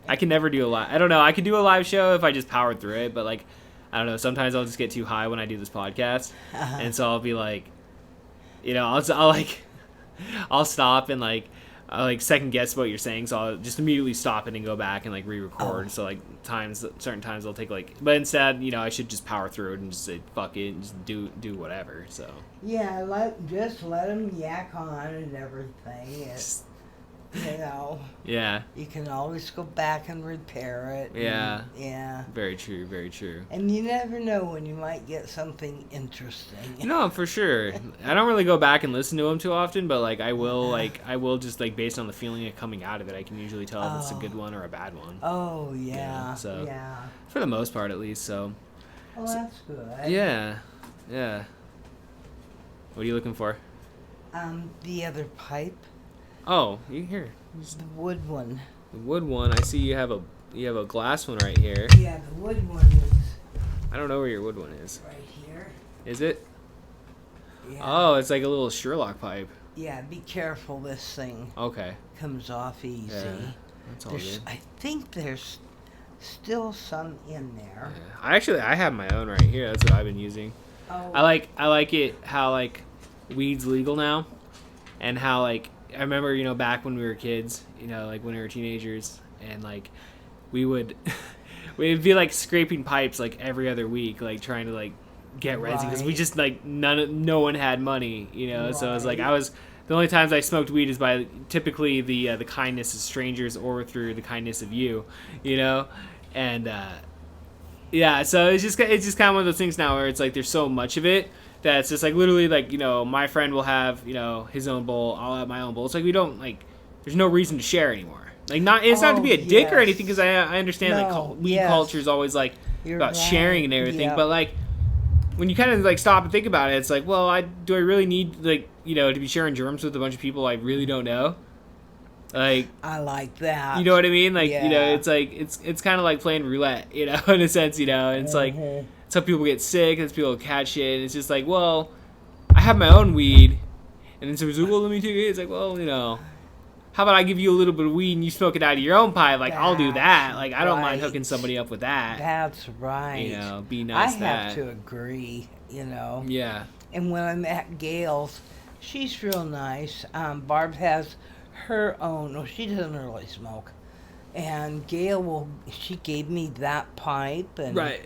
I can never do a live. I don't know. I could do a live show if I just powered through it, but like, I don't know. Sometimes I'll just get too high when I do this podcast, and so I'll be like, I'll stop and I'll like second guess what you're saying, so I'll just immediately stop it and go back and like re-record. Oh. So like certain times I'll take but instead, I should just power through it and just say fuck it and just do whatever. So Yeah, just let them yak on and everything. It's, yeah, you can always go back and repair it. Yeah. Yeah. very true, very true. And you never know when you might get something interesting. No, for sure. I don't really go back and listen to them too often, but I will just based on the feeling of coming out of it, I can usually tell if it's a good one or a bad one. Oh, yeah. so- Yeah. For the most part, at least. So Well, that's good. yeah. What are you looking for? The other pipe, Oh, you here? the wood one. The wood one. I see you have a glass one right here. Yeah, the wood one is I don't know where your wood one is. right here. Is it? Yeah. Oh, it's like a little Sherlock pipe. Yeah, be careful. This thing Okay. comes off easy. Yeah. That's all good. I think there's still some in there. Yeah. I have my own right here. That's what I've been using. Oh, I like it how weed's legal now, and how I remember back when we were kids, when we were teenagers, and we would we'd be scraping pipes every other week, trying to get resin because we Right. just no one had money, So it was Right. the only times I smoked weed is by typically the kindness of strangers or through the kindness of you, and yeah, so it's just kind of one of those things now where it's there's so much of it that it's just literally my friend will have his own bowl, I'll have my own bowl. It's we don't there's no reason to share anymore. It's not to be a dick or yes. anything, because I understand No, weed yes. culture is always You're about right. sharing and everything, Yep. but when you kind of stop and think about it, it's well, do I really need to be sharing germs with a bunch of people I really don't know? I like that. You know what I mean? Yeah. It's kind of like playing roulette, in a sense, and it's Mhm. some people get sick, and some people catch it, and it's just well, I have my own weed, and then someone's well, let me take it. It's well, how about I give you a little bit of weed and you smoke it out of your own pipe? I'll do that. That's I don't mind right. hooking somebody up with that. That's right. Be I nice. have to agree. Yeah. And when I'm at Gail's, she's real nice. Barb has her own. Well, she doesn't really smoke. And Gail she gave me that pipe and Right.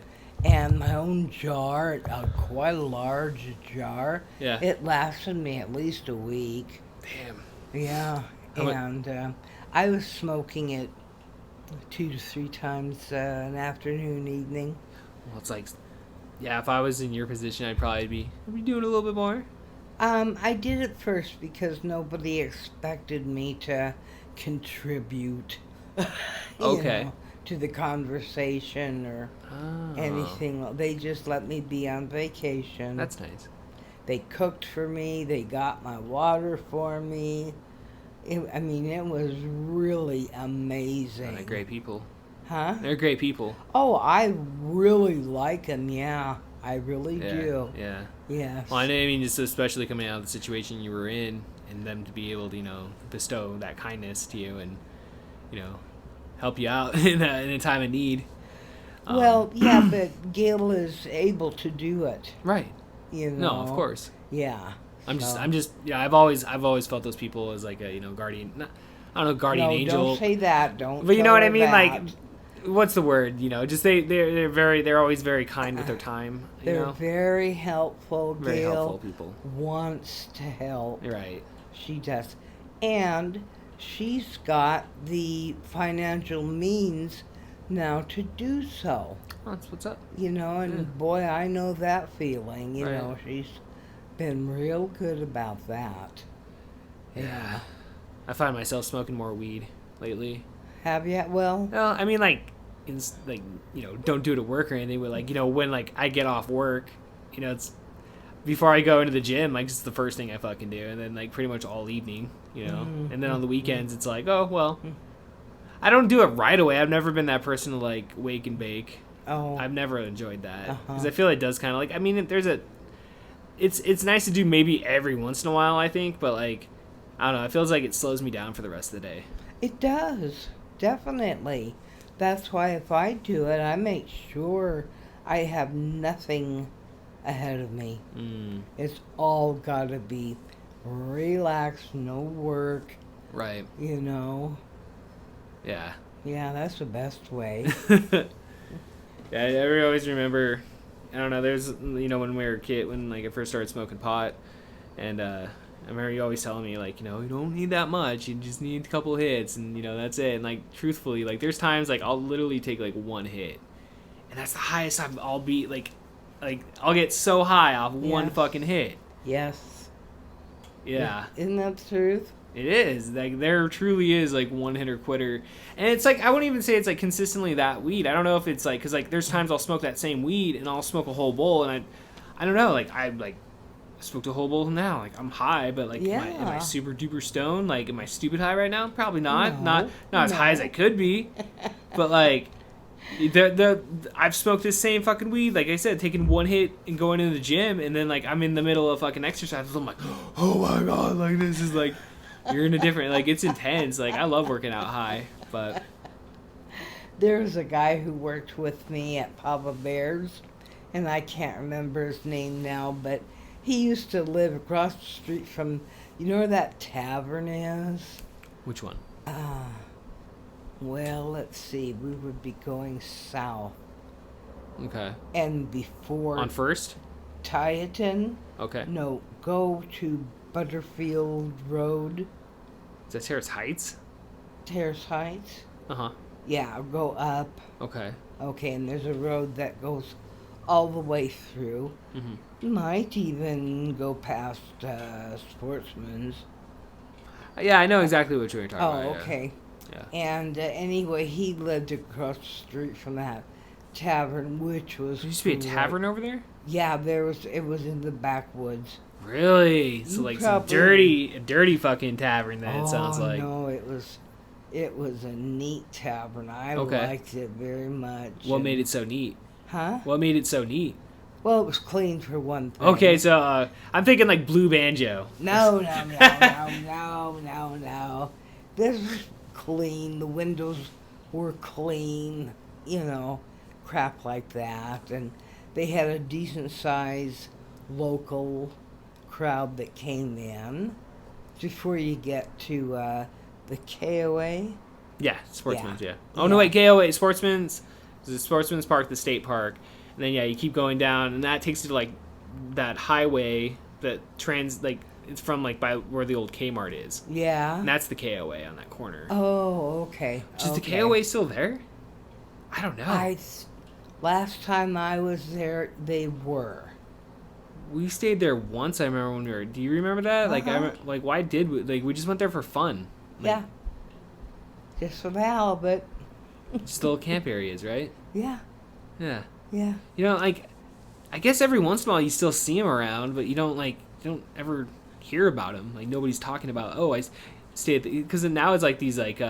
and my own jar, quite a large jar. Yeah. It lasted me at least a week. Damn. Yeah. How mu- And I was smoking it 2 to 3 times an afternoon, evening. Well, it's yeah, if I was in your position, I'd probably be doing a little bit more. I did it first because nobody expected me to contribute you Okay. to the conversation or Oh. anything. They just let me be on vacation. That's nice. They cooked for me. They got my water for me. It was really amazing. They're great people. Huh? They're great people. Oh, I really like them. Yeah, I really Yeah. do. Yeah. Yes. Well, I mean, just especially coming out of the situation you were in, and them to be able to, bestow that kindness to you and, help you out in a time of need. Well, yeah, but Gail is able to do it. Right. You No, know. of course. Yeah. I'm so- just. Yeah, I've always felt those people as like a guardian. I don't know, guardian no, angel. don't say that. Don't. But you know tell what I her mean? Like, that. what's the word? Just they're always very kind with their time. They're very helpful. Very Gail helpful people. wants to help. You're right. She does. And she's got the financial means now to do so. Oh, that's what's up. And Yeah. boy, I know that feeling. You Right. know, she's been real good about that. Yeah. I find myself smoking more weed lately. Have you? Well, Well, I mean, like, it's like don't do it at work or anything, but like when like I get off work, it's before I go into the gym, like it's the first thing I fucking do, and then like pretty much all evening, Mhm. and then on the weekends it's like, oh well, I don't do it right away. I've never been that person to like wake and bake. oh, I've never enjoyed that because Uh-huh. I feel it does kind of like. I mean, it's nice to do maybe every once in a while, I think, but like I don't know. It feels like it slows me down for the rest of the day. it does. Definitely. That's why if I do it, I make sure I have nothing ahead of me. Mm, It's all got to be relaxed, no work, right. Yeah. Yeah, that's the best way. Yeah, I always remember. I don't know. There's when we were a kid, when like I first started smoking pot, and I remember you always telling me like you don't need that much. You just need a couple hits, and that's it. And like truthfully, like there's times like I'll literally take like one hit, and that's the highest I'll be like I'll get so high off one Yes. fucking hit. Yes. Yeah. Isn't that the truth? It is. Like there truly is like one hitter quitter. And it's like I wouldn't even say it's like consistently that weed. I don't know if it's like cuz like there's times I'll smoke that same weed and I'll smoke a whole bowl and I don't know, like I smoked a whole bowl now. Like I'm high, but like am I Yeah. super duper stoned? Like am I stupid high right now? Probably not. No, Not as high as I could be. But like I've smoked this same fucking weed, like I said, taking one hit and going into the gym, and then like I'm in the middle of fucking exercise. I'm like, oh my god, like this is like you're in a different like it's intense. Like I love working out high, but There's a guy who worked with me at Papa Bear's, and I can't remember his name now, but he used to live across the street from, where that tavern is? which one? Well, let's see, we would be going south. Okay, And before on First. Tieton, Okay, no, go to Butterfield Road, is that Terrace Heights? Terrace Heights. Uh huh. Yeah, go up. Okay. Okay, and there's a road that goes all the way through. Mhm. Might even go past Sportsman's. Yeah, I know exactly what you were talking Oh, about. yeah. okay. Yeah. And anyway, he lived across the street from that tavern, which was. There used to be a great. tavern over there. Yeah, there was. It was in the backwoods. Really? So You like probably- some dirty fucking tavern. Then it sounds like. No, it was. It was a neat tavern. I Okay. liked it very much. What made it so neat? Huh? What made it so neat? Well, it was clean for one thing. Okay, so I'm thinking like Blue Banjo. No, no. This was clean. The windows were clean, crap like that. And they had a decent sized local crowd that came in before you get to the KOA. Yeah, Sportsman's. Yeah. Yeah. Oh no, Yeah. wait, KOA Sportsman's. There's a Sportsman's Park, the state park, and then yeah, you keep going down, and that takes you to like that highway that it's from like by where the old Kmart is, Yeah. and that's the KOA on that corner. Oh, okay. Is the okay. KOA still there? I don't know. Last time I was there, they were. We stayed there once. I remember when we were. Do you remember that? Like why did we? Like we just went there for fun. Like, Yeah. Just for the hell of it. Still camp areas, right? Yeah. Yeah. Yeah. Like, I guess every once in a while you still see them around, but you don't ever hear about them. Like nobody's talking about. Oh, I stay at because now it's like these like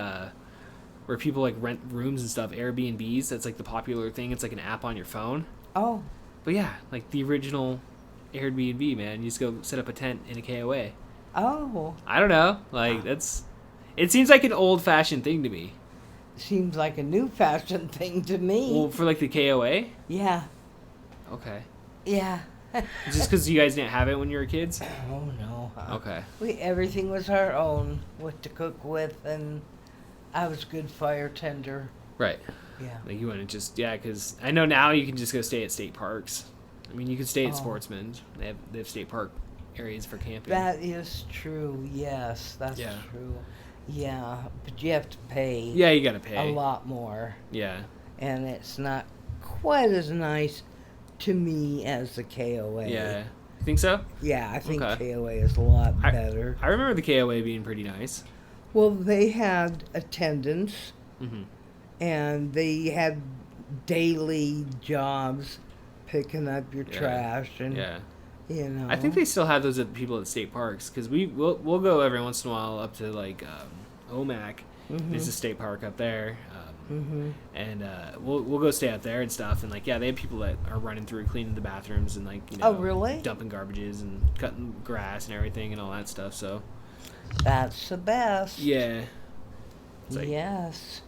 where people like rent rooms and stuff. Airbnbs. That's like the popular thing. It's like an app on your phone. Oh. But yeah, like the original Airbnb, man. You just go set up a tent in a KOA. Oh. I don't know. Like that's. It seems like an old-fashioned thing to me. seems like a new fashion thing to me. Well, for like the KOA. Yeah, Okay. yeah. Just because you guys didn't have it when you were kids. Oh no. Okay. Everything was our own, what to cook with, and I was a good fire tender. Right. Yeah. Like you wouldn't just because I know now you can just go stay at state parks. I mean, you can stay at Oh. Sportsman. They have state park areas for camping. That is true. Yes, that's Yeah. true. Yeah, but you have to pay Yeah, you gotta pay. a lot more, Yeah. and it's not quite as nice to me as the KOA. Yeah. You think so? Yeah, I think Okay. KOA is a lot I- better. I remember the KOA being pretty nice. Well, they had attendance, Mm-hmm. and they had daily jobs picking up your Yeah. trash, and Yeah. you know. I think they still have those at people at state parks because we'll go every once in a while up to like Omak. There's a state park up there, and we'll go stay out there and stuff. And like they have people that are running through cleaning the bathrooms and like Oh, really? dumping garbages and cutting grass and everything and all that stuff. So That's the best. yeah, it's like, Yes.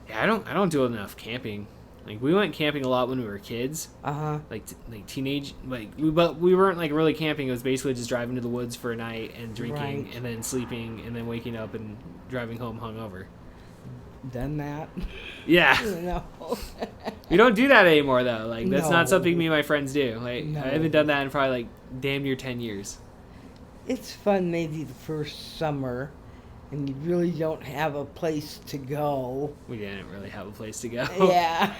yeah, I don't do enough camping. Like we went camping a lot when we were kids. Uh-huh. Like teenage, but we weren't like really camping. It was basically just driving to the woods for a night and drinking Right. and then sleeping and then waking up and driving home hungover. Done that. Yeah, You know. we don't do that anymore though. Like that's not No. something me and my friends do. Like No. I haven't done that in probably like damn near 10 years. It's fun maybe the first summer, and you really don't have a place to go. We didn't really have a place to go. Yeah.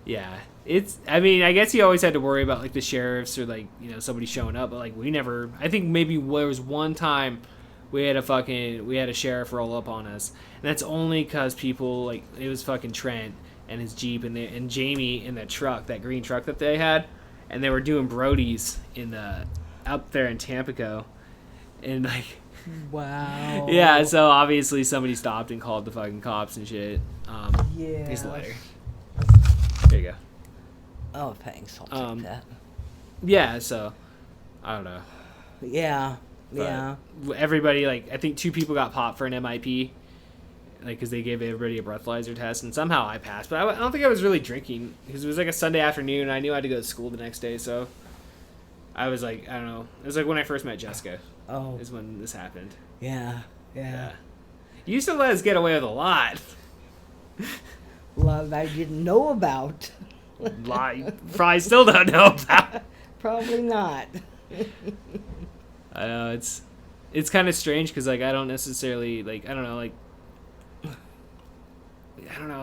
Yeah, it's. I mean, I guess you always had to worry about like the sheriffs or like somebody showing up, but like we never. I think maybe there was one time we had a sheriff roll up on us, and that's only because people like it was fucking Trent and his Jeep and Jamie in that truck, that green truck that they had, and they were doing Brody's in the up there in Tampico, and like. Wow. Yeah, so obviously somebody stopped and called the fucking cops and shit. Yeah. Here's the lighter. There you go. Oh, thanks. I'll take that. Yeah, so I don't know. Yeah. But Yeah. everybody, like, I think 2 people got popped for an MIP, like, because they gave everybody a breathalyzer test, and somehow I passed. But I don't think I was really drinking because it was like a Sunday afternoon, and I knew I had to go to school the next day, so I was like, I don't know. It was like when I first met Jessica. Oh. Is when this happened. Yeah. Yeah. You used to let us get away with a lot. A lot that I didn't know about. Lie. Probably still don't know about. Probably not. I know it's kind of strange because like I don't necessarily like I don't know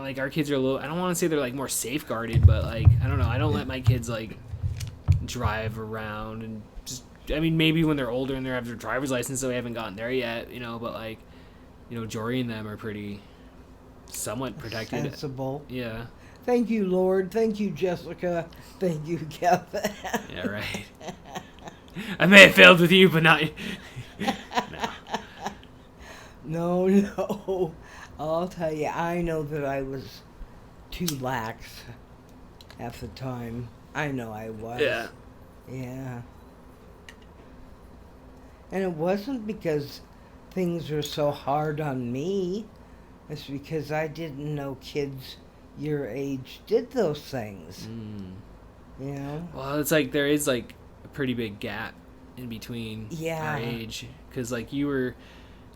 like our kids are a little I don't want to say they're like more safeguarded but like I don't know I don't let my kids like drive around and just I mean maybe when they're older and they have their driver's license so they haven't gotten there yet but like Jory and them are pretty somewhat protected. Sensible. Yeah. Thank you, Lord. Thank you, Jessica. Thank you, Kevin. Yeah, right. I may have failed with you, but not. No. No. I'll tell you, I know that I was too lax at the time. I know I was. Yeah. Yeah. And it wasn't because things were so hard on me. It's because I didn't know kids your age did those things. You know? Well, it's like there is like a pretty big gap in between Yeah. our age because like you were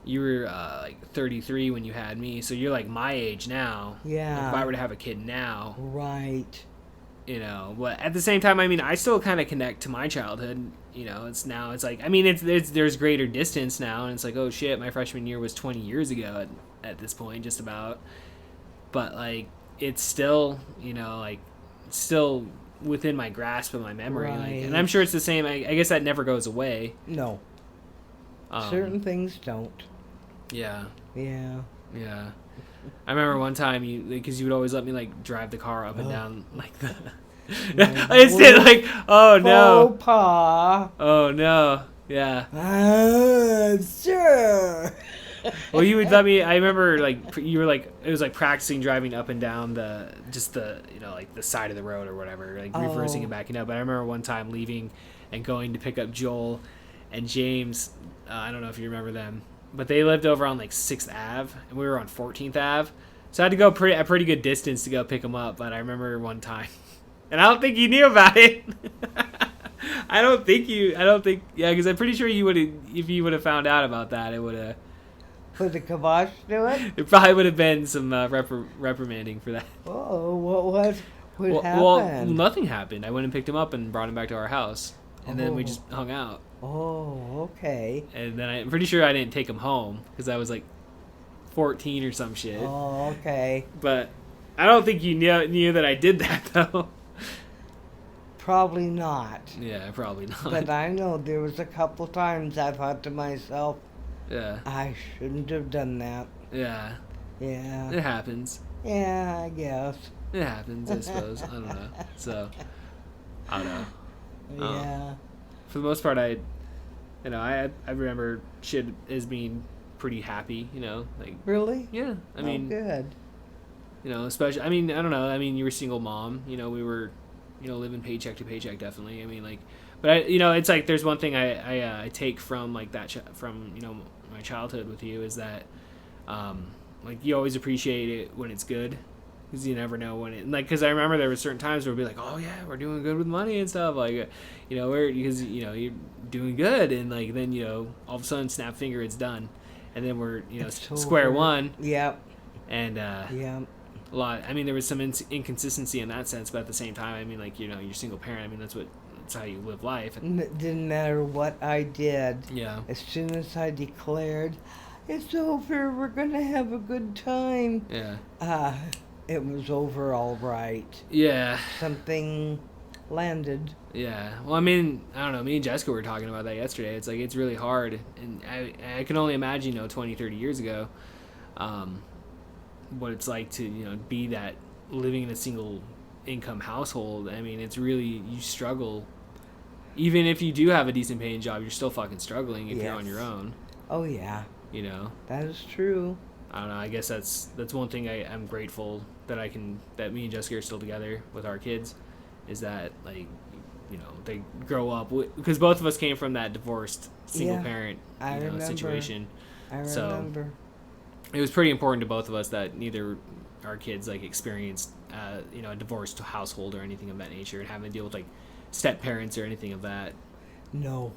like 33 when you had me, so you're like my age now. Yeah. Like, if I were to have a kid now, Right. but at the same time, I mean, I still kind of connect to my childhood. It's like I mean, it's there's greater distance now, and it's like oh shit, my freshman year was 20 years ago at this point, just about. But like it's still like it's still within my grasp of my memory, like, Right. and I'm sure it's the same. I guess that never goes away. No. Um, Certain things don't. Yeah. Yeah. Yeah. I remember one time because you would always let me like drive the car up and Oh. down like the. I just did like oh no Faux pas. oh no yeah. Sure. Well, you would let me. I remember like you were like it was like practicing driving up and down the like the side of the road or whatever, like reversing and Oh. backing up. But I remember one time leaving and going to pick up Joel and James. I don't know if you remember them. but they lived over on like 6th Ave, and we were on 14th Ave. So I had to go a pretty good distance to go pick him up. But I remember one time, and I don't think you knew about it. I don't think, yeah, because I'm pretty sure you would have, if you would have found out about that, it would have. Put the kibosh to it? It probably would have been some reprimanding for that. Oh, what Well, happened? nothing happened. I went and picked him up and brought him back to our house, and then we Oh. just hung out. Oh, okay. And then I'm pretty sure I didn't take him home because I was like 14 or some shit. Oh, okay. But I don't think you knew that I did that though. Probably not. Yeah, probably not. But I know there was a couple times I thought to myself, Yeah, I shouldn't have done that. yeah, Yeah. it happens. Yeah, I guess. It happens, I suppose. I don't know. So, I don't know. Oh. Yeah. For the most part, I remember shit as being pretty happy. Like Really? yeah. I mean, good. especially. I mean, I don't know. I mean, you were a single mom. We were, living paycheck to paycheck. Definitely. I mean, like, but it's like there's one thing I take from like that from my childhood with you is that, like you always appreciate it when it's good. Because you never know when it, like, because I remember there were certain times where we'd be like, oh yeah, we're doing good with money and stuff, like, because you're doing good, and like then all of a sudden snap finger, it's done, and then we're It's square over. one, Yep. and Yep. a lot. I mean, there was some inconsistency in that sense, but at the same time, I mean, like you're single parent. I mean, that's how you live life. And, It didn't matter what I did. yeah, As soon as I declared, it's over, we're going to have a good time, yeah, it was over all right. yeah. Something landed. Yeah, well, I mean, I don't know. Me and Jessica were talking about that yesterday. It's like it's really hard, and I can only imagine, 20, 30 years ago, what it's like to be that living in a single income household. I mean, it's really, you struggle. Even if you do have a decent paying job, you're still fucking struggling if you're on Yes. your own. Oh, yeah. That is true. I don't know. I guess that's one thing I'm grateful that that me and Jessica are still together with our kids, is that like, they grow up because both of us came from that divorced single Yeah, parent I remember. situation. I So- remember. It was pretty important to both of us that neither our kids like experienced a divorced household or anything of that nature, and having to deal with like step parents or anything of that. No,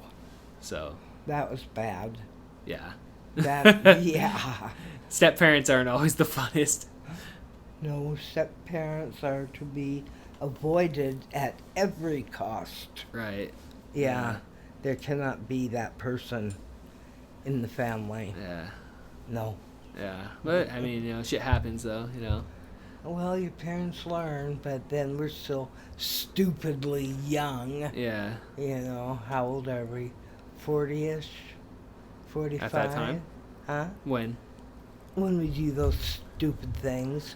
So that was bad. yeah, That, yeah. step parents aren't always the funnest. No, step parents are to be avoided at every cost. Right. Yeah. There cannot be that person in the family. Yeah. No. Yeah. But I mean, shit happens though. Well, your parents learn, but then we're still stupidly young. Yeah. How old are we? 40-ish? 45? At that time? Huh? When? When we do those stupid things.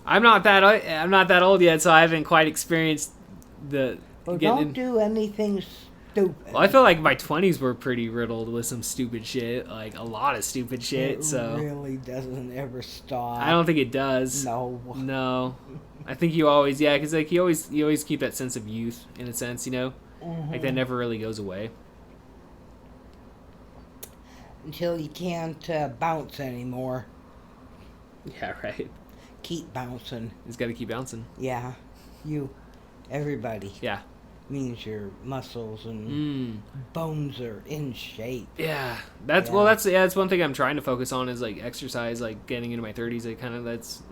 I'm not that old yet, so I haven't quite experienced the Well, getting don't in. do anything stupid. Well, I feel like my 20s were pretty riddled with some stupid shit, like a lot of stupid shit. It So really doesn't ever stop. I don't think it does. No. No, I think you always, because like you always keep that sense of youth in a sense, like Mm-hmm. that never really goes away. Until you can't bounce anymore. Yeah, right. Keep bouncing. It's got to keep bouncing. Yeah. Everybody. Yeah. Means your muscles and Mm. bones are in shape. Yeah. That's that's one thing I'm trying to focus on is like exercise. Like getting into my 30s,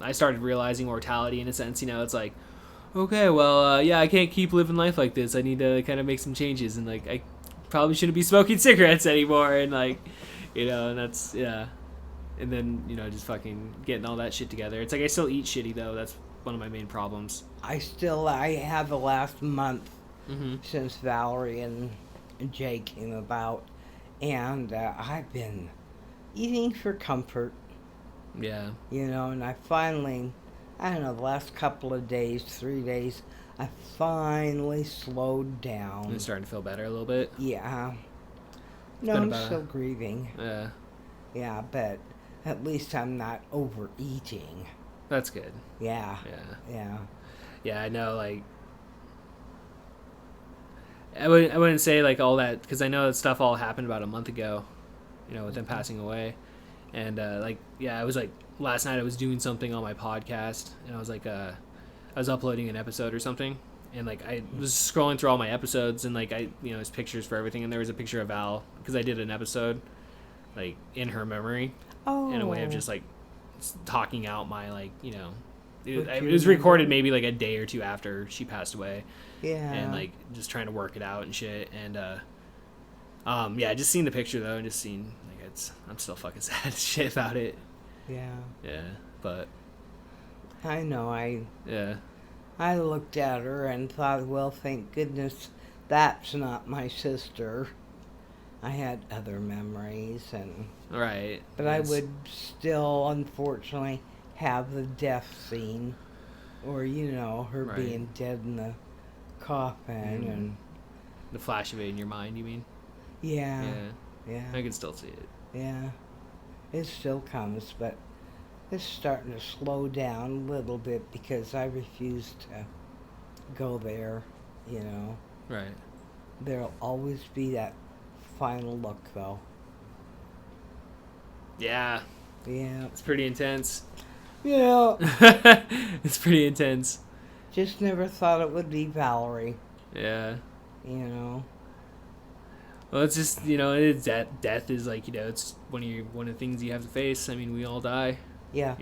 I started realizing mortality in a sense. It's like, okay, well, I can't keep living life like this. I need to kind of make some changes, and like I probably shouldn't be smoking cigarettes anymore, and like, and that's and then just fucking getting all that shit together. It's like I still eat shitty though. That's one of my main problems. I have the last month Mm-hmm. since Valerie and Jay came about, and I've been eating for comfort, Yeah. and I finally, I don't know, the last couple of days, 3 days, I finally slowed down. I'm starting to feel better a little bit. Yeah. No, been I'm about still grieving. Yeah. Yeah, but at least I'm not overeating. That's good. Yeah. Yeah. Yeah. Yeah, I know, like, I wouldn't say, like, all that, because I know that stuff all happened about a month ago, with them passing away. And I was like last night I was doing something on my podcast, and I was like I was uploading an episode or something, and like I was scrolling through all my episodes, and like there's pictures for everything, and there was a picture of Val because I did an episode like in her memory, in a way of just like talking out my it was recorded maybe like a day or two after she passed away, and like just trying to work it out and shit, and just seeing the picture though, and just seeing like I'm still fucking sad as shit about it. But I know. I looked at her and thought, well, thank goodness that's not my sister. I had other memories, but I would still, unfortunately, have the death scene, or her being dead in the coffin, and the flash of it in your mind. You mean? Yeah. I can still see it. Yeah, it still comes, but it's starting to slow down a little bit because I refuse to go there. Right. There'll always be that final look, though. Yeah. It's pretty intense. Yeah. It's pretty intense. Just never thought it would be Valerie. Yeah. Well, it's just it's death is like it's one of the things you have to face. I mean, we all die. Yeah.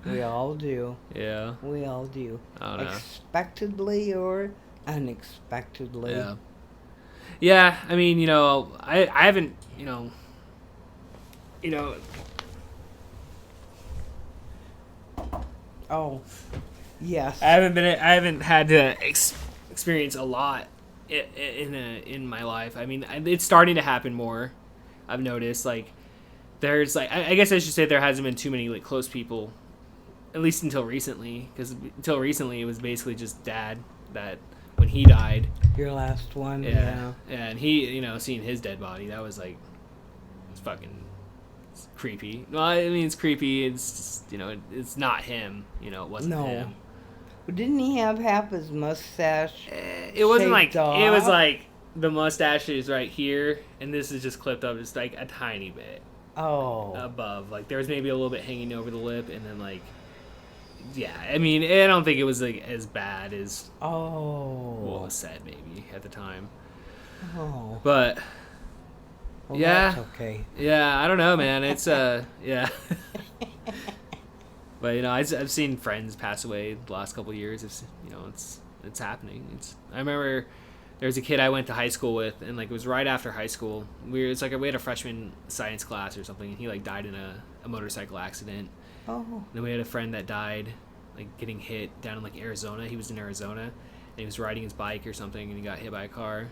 We all do. Yeah. We all do. I don't know. Expectedly or unexpectedly. Yeah. Yeah. I mean, I haven't Oh, yes. I haven't had to experience a lot in my life. I mean, it's starting to happen more. I've noticed like there's like I guess I should say there hasn't been too many like close people, at least until recently. Because until recently it was basically just Dad that when he died. Your last one. Yeah. And he seeing his dead body, that was like it's fucking. Creepy. Well, I mean, it's creepy. It's just, it's not him. It wasn't him. But didn't he have half his mustache? It wasn't like off? It was like the mustache is right here, and this is just clipped up just like a tiny bit. Oh. Above, like there was maybe a little bit hanging over the lip, and then like, yeah. I mean, I don't think it was like as bad as what was said maybe at the time. Oh. But. Well, yeah. That's okay. Yeah, I don't know, man. It's yeah. But I've seen friends pass away the last couple of years. It's happening. I remember there was a kid I went to high school with, and like it was right after high school. We had a freshman science class or something, and he like died in a motorcycle accident. Oh. And then we had a friend that died, like getting hit down in like Arizona. He was in Arizona, and he was riding his bike or something, and he got hit by a car.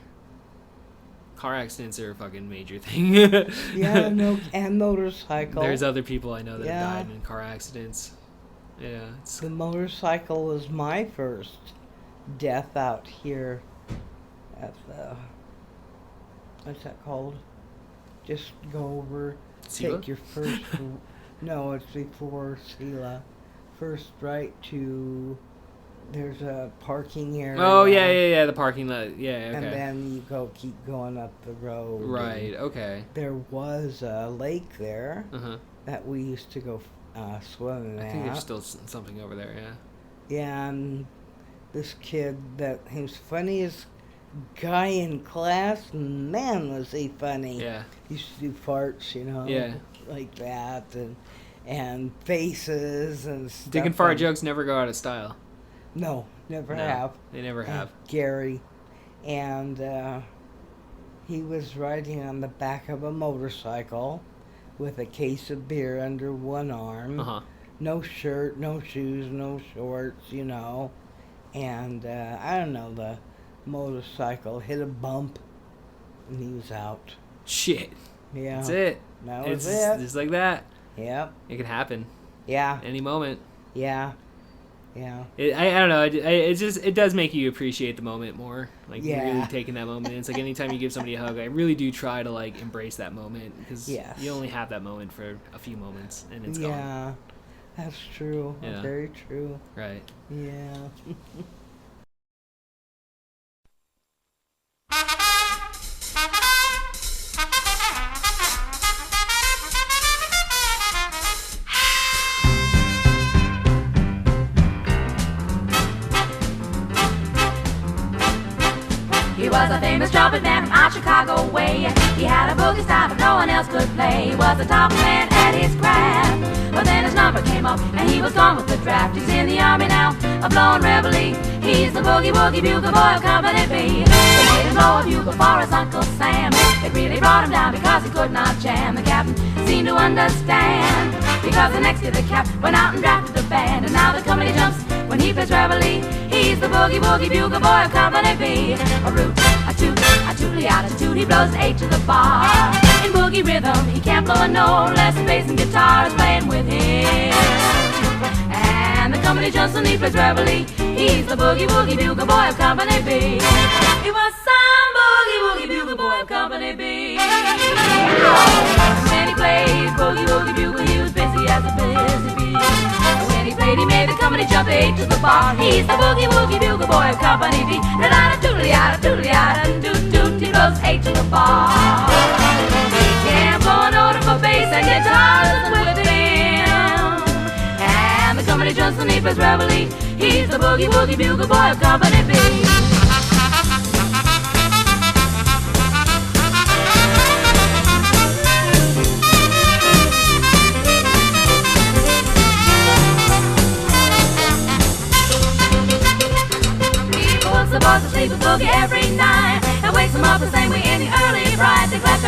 Car accidents are a fucking major thing. Yeah, no, and motorcycle. There's other people I know that have died in car accidents. Yeah. The motorcycle was my first death out here at the, what's that called? Just go over, Sela? take your first, no, it's before Sela. First right to, there's a parking area. Oh, yeah, the parking lot. Yeah, okay. And then you keep going up the road. Right, okay. There was a lake there Uh-huh. that we used to go swimming at. I think there's still something over there, yeah. Yeah, and this kid he was funniest guy in class. Man, was he funny. Yeah. He used to do farts, Yeah. like that, and faces and stuff. Dick and fart jokes never go out of style. No, never have. They never have. Gary. And he was riding on the back of a motorcycle with a case of beer under one arm. Uh-huh. No shirt, no shoes, no shorts, And I don't know, the motorcycle hit a bump and he was out. Shit. Yeah. That's it. That was it's it. just like that. Yep. It can happen. Yeah. Any moment. Yeah. Yeah. I don't know. It does make you appreciate the moment more. Like Yeah. really taking that moment. It's like anytime you give somebody a hug, I really do try to like embrace that moment because Yes. you only have that moment for a few moments and it's Yeah. gone. That's true. Yeah. Very true. Right. Yeah. well-built man from out Chicago way. He had a boogie style that no one else could play. He was the top man at his craft. But then his number came up and he was gone with the draft. He's in the army now, a blowing reveille. He's the boogie woogie bugle boy of Company B. They made him blow a bugle for his Uncle Sam. It really brought him down because he could not jam. The captain seemed to understand, because the next year the cap went out and drafted the band. And now the company jumps when he plays reveille. He's the boogie woogie bugle boy of Company B. A root, a toot, a tootly out a toot. He blows an 8 to the bar. In boogie rhythm, he can't blow a note unless the bass and guitar is playing with him. And the company jumps when he plays reveille. He's the boogie woogie bugle boy of Company B. He was some boogie woogie bugle boy of Company B. When he played boogie woogie bugle, he was busy as a busy bee. When he played, he made the company jump 8 to the bar. He's the boogie woogie bugle boy of Company B. Da da da doodly da doodly da doot doot. He blows 8 to the bar. He can't blow a note for bass and guitar with him. And the company jumps when he plays reveille. He's the boogie woogie bugle boy of Company B. The boys will sleep with boogie every night and wakes them up the same way in the early bright. They clap